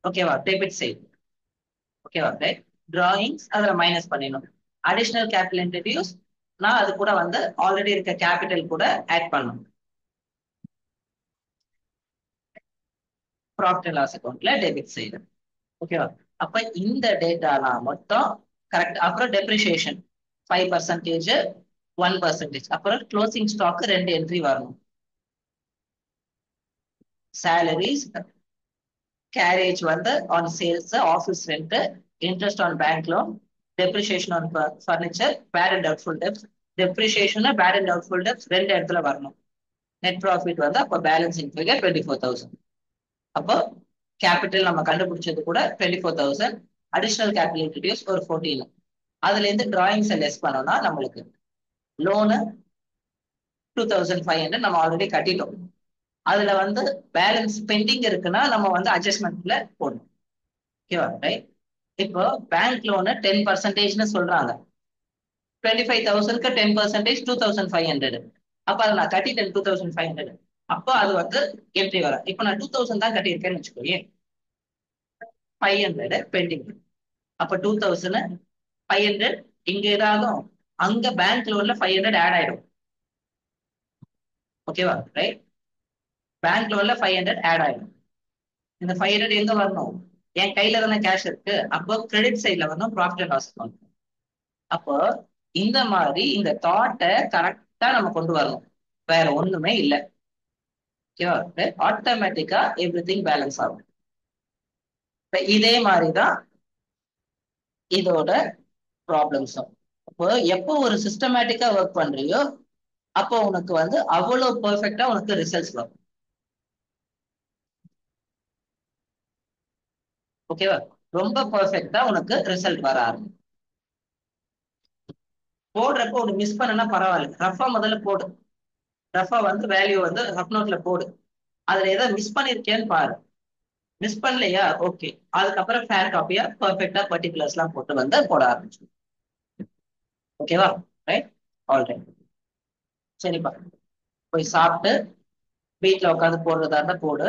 ஓகேவா? Debit side. ஓகேவா? ரைட். டிராயிங்ஸ் அதுல மைனஸ் பண்ணிடணும். அடிஷனல் கேபிட்டல் இன்ட்ரடியூஸ், நான் அது கூட வந்து ஆல்ரெடி இருக்க கேபிட்டல் கூட ஆட் பண்ணணும். ப்ராஃபிட் அண்ட் லாஸ் அக்கௌண்ட்ல டெபிட் சைடு. ஓகேவா? அப்ப இந்த டேட்டாலாம் மொத்தம் கரெக்ட். அப்புறம் டெப்ரிசியேஷன் 5%, 1%. அப்புறம் க்ளோசிங் ஸ்டாக் ரெண்டு என்ட்ரி வரணும். salaries, carriage வந்து on sales, office rent, interest on bank loan, depreciation on furniture, bad and doubtful debts. depreciation, bad and doubtful debts ரெண்டு இடத்துல வரணும். நெட் ப்ராஃபிட் வந்து அப்போ பேலன்சிங் ஃபிகர் 24,000. அப்போ கேபிட்டல் நம்ம கண்டுபிடிச்சது கூட 24,000, அடிஷனல் கேபிட்டல் இன்ட்ரடியூஸ் ஒரு 14. அதுல இருந்து டிராயிங்ஸ் லெஸ் பண்ணோம்னா நம்மளுக்கு லோனு 2,500 நம்ம ஆல்ரெடி கட்டிட்டோம். அதுல வந்து பேலன்ஸ் பெண்டிங் இருக்குன்னா நம்ம வந்து அட்ஜஸ்ட்மெண்ட்ல போடணும். ஓகேவா? ரைட். இப்போ பேங்க் லோனு 10%ன்னு சொல்றாங்க. 25,000க்கு 10% 2,500. அப்ப அதை நான் கட்டிட்டேன் 2,500. அப்போ அது வந்து என்ட்ரி வரும். இப்போ நான் 2,000 தான் கட்டியிருக்கேன்னு வச்சுக்கோங்க, 500 பெண்டிங். அப்ப 2,500 இங்க ஏதாகும், அங்க பேங்க் லோன்ல 500 ஆட் ஆயிடும். ஓகேவா? ரைட். பேங்க் லோன்ல 500 ஆட் ஆயிடும். இந்த 500 எங்க வரணும்? என் கையில தானே கேஷ் இருக்கு. அப்போ கிரெடிட் சைட்ல வரணும், ப்ராஃபிட் அண்ட் லாஸ் அக்கௌண்ட். அப்போ இந்த மாதிரி இந்த தாட்டை கரெக்டா நம்ம கொண்டு வரணும், வேற ஒண்ணுமே இல்லை. ஓகேவா? ஆட்டோமேட்டிக்கா எவ்ரி திங் பேலன்ஸ் ஆகும். இதே மாதிரிதான் இதோட ப்ராப்ளம்ஸும். அப்போ எப்போ ஒரு சிஸ்டமேட்டிக்கா ஒர்க் பண்றியோ அப்போ உனக்கு வந்து அவ்வளவு பெர்ஃபெக்டா உனக்கு ரிசல்ட்ஸ் வரும். ஓகேவா? ரொம்ப பெர்ஃபெக்டா உனக்கு ரிசல்ட் வர ஆரம்பிக்கும். போடுறப்போ ஒன்று மிஸ் பண்ணனா பரவாயில்ல, ரஃபா முதல்ல போடு. ரஃபா வந்து வேல்யூ வந்து ரஃப் நோட்ல போடு. அதுல ஏதோ மிஸ் பண்ணிருக்கேன்னு பாரு. மிஸ் பண்ணலையா? ஓகே. அதுக்கப்புறம் ஃபேர் காப்பியா பெர்ஃபெக்டா பர்டிகுலர்ஸ் எல்லாம் போட்டு வந்து போட ஆரம்பிச்சு. ஓகேவா? ரைட். All right. சரிப்பா, போய் சாப்பிட்டு வீட்டுல உட்காந்து போடுறதா இருந்தா போடு.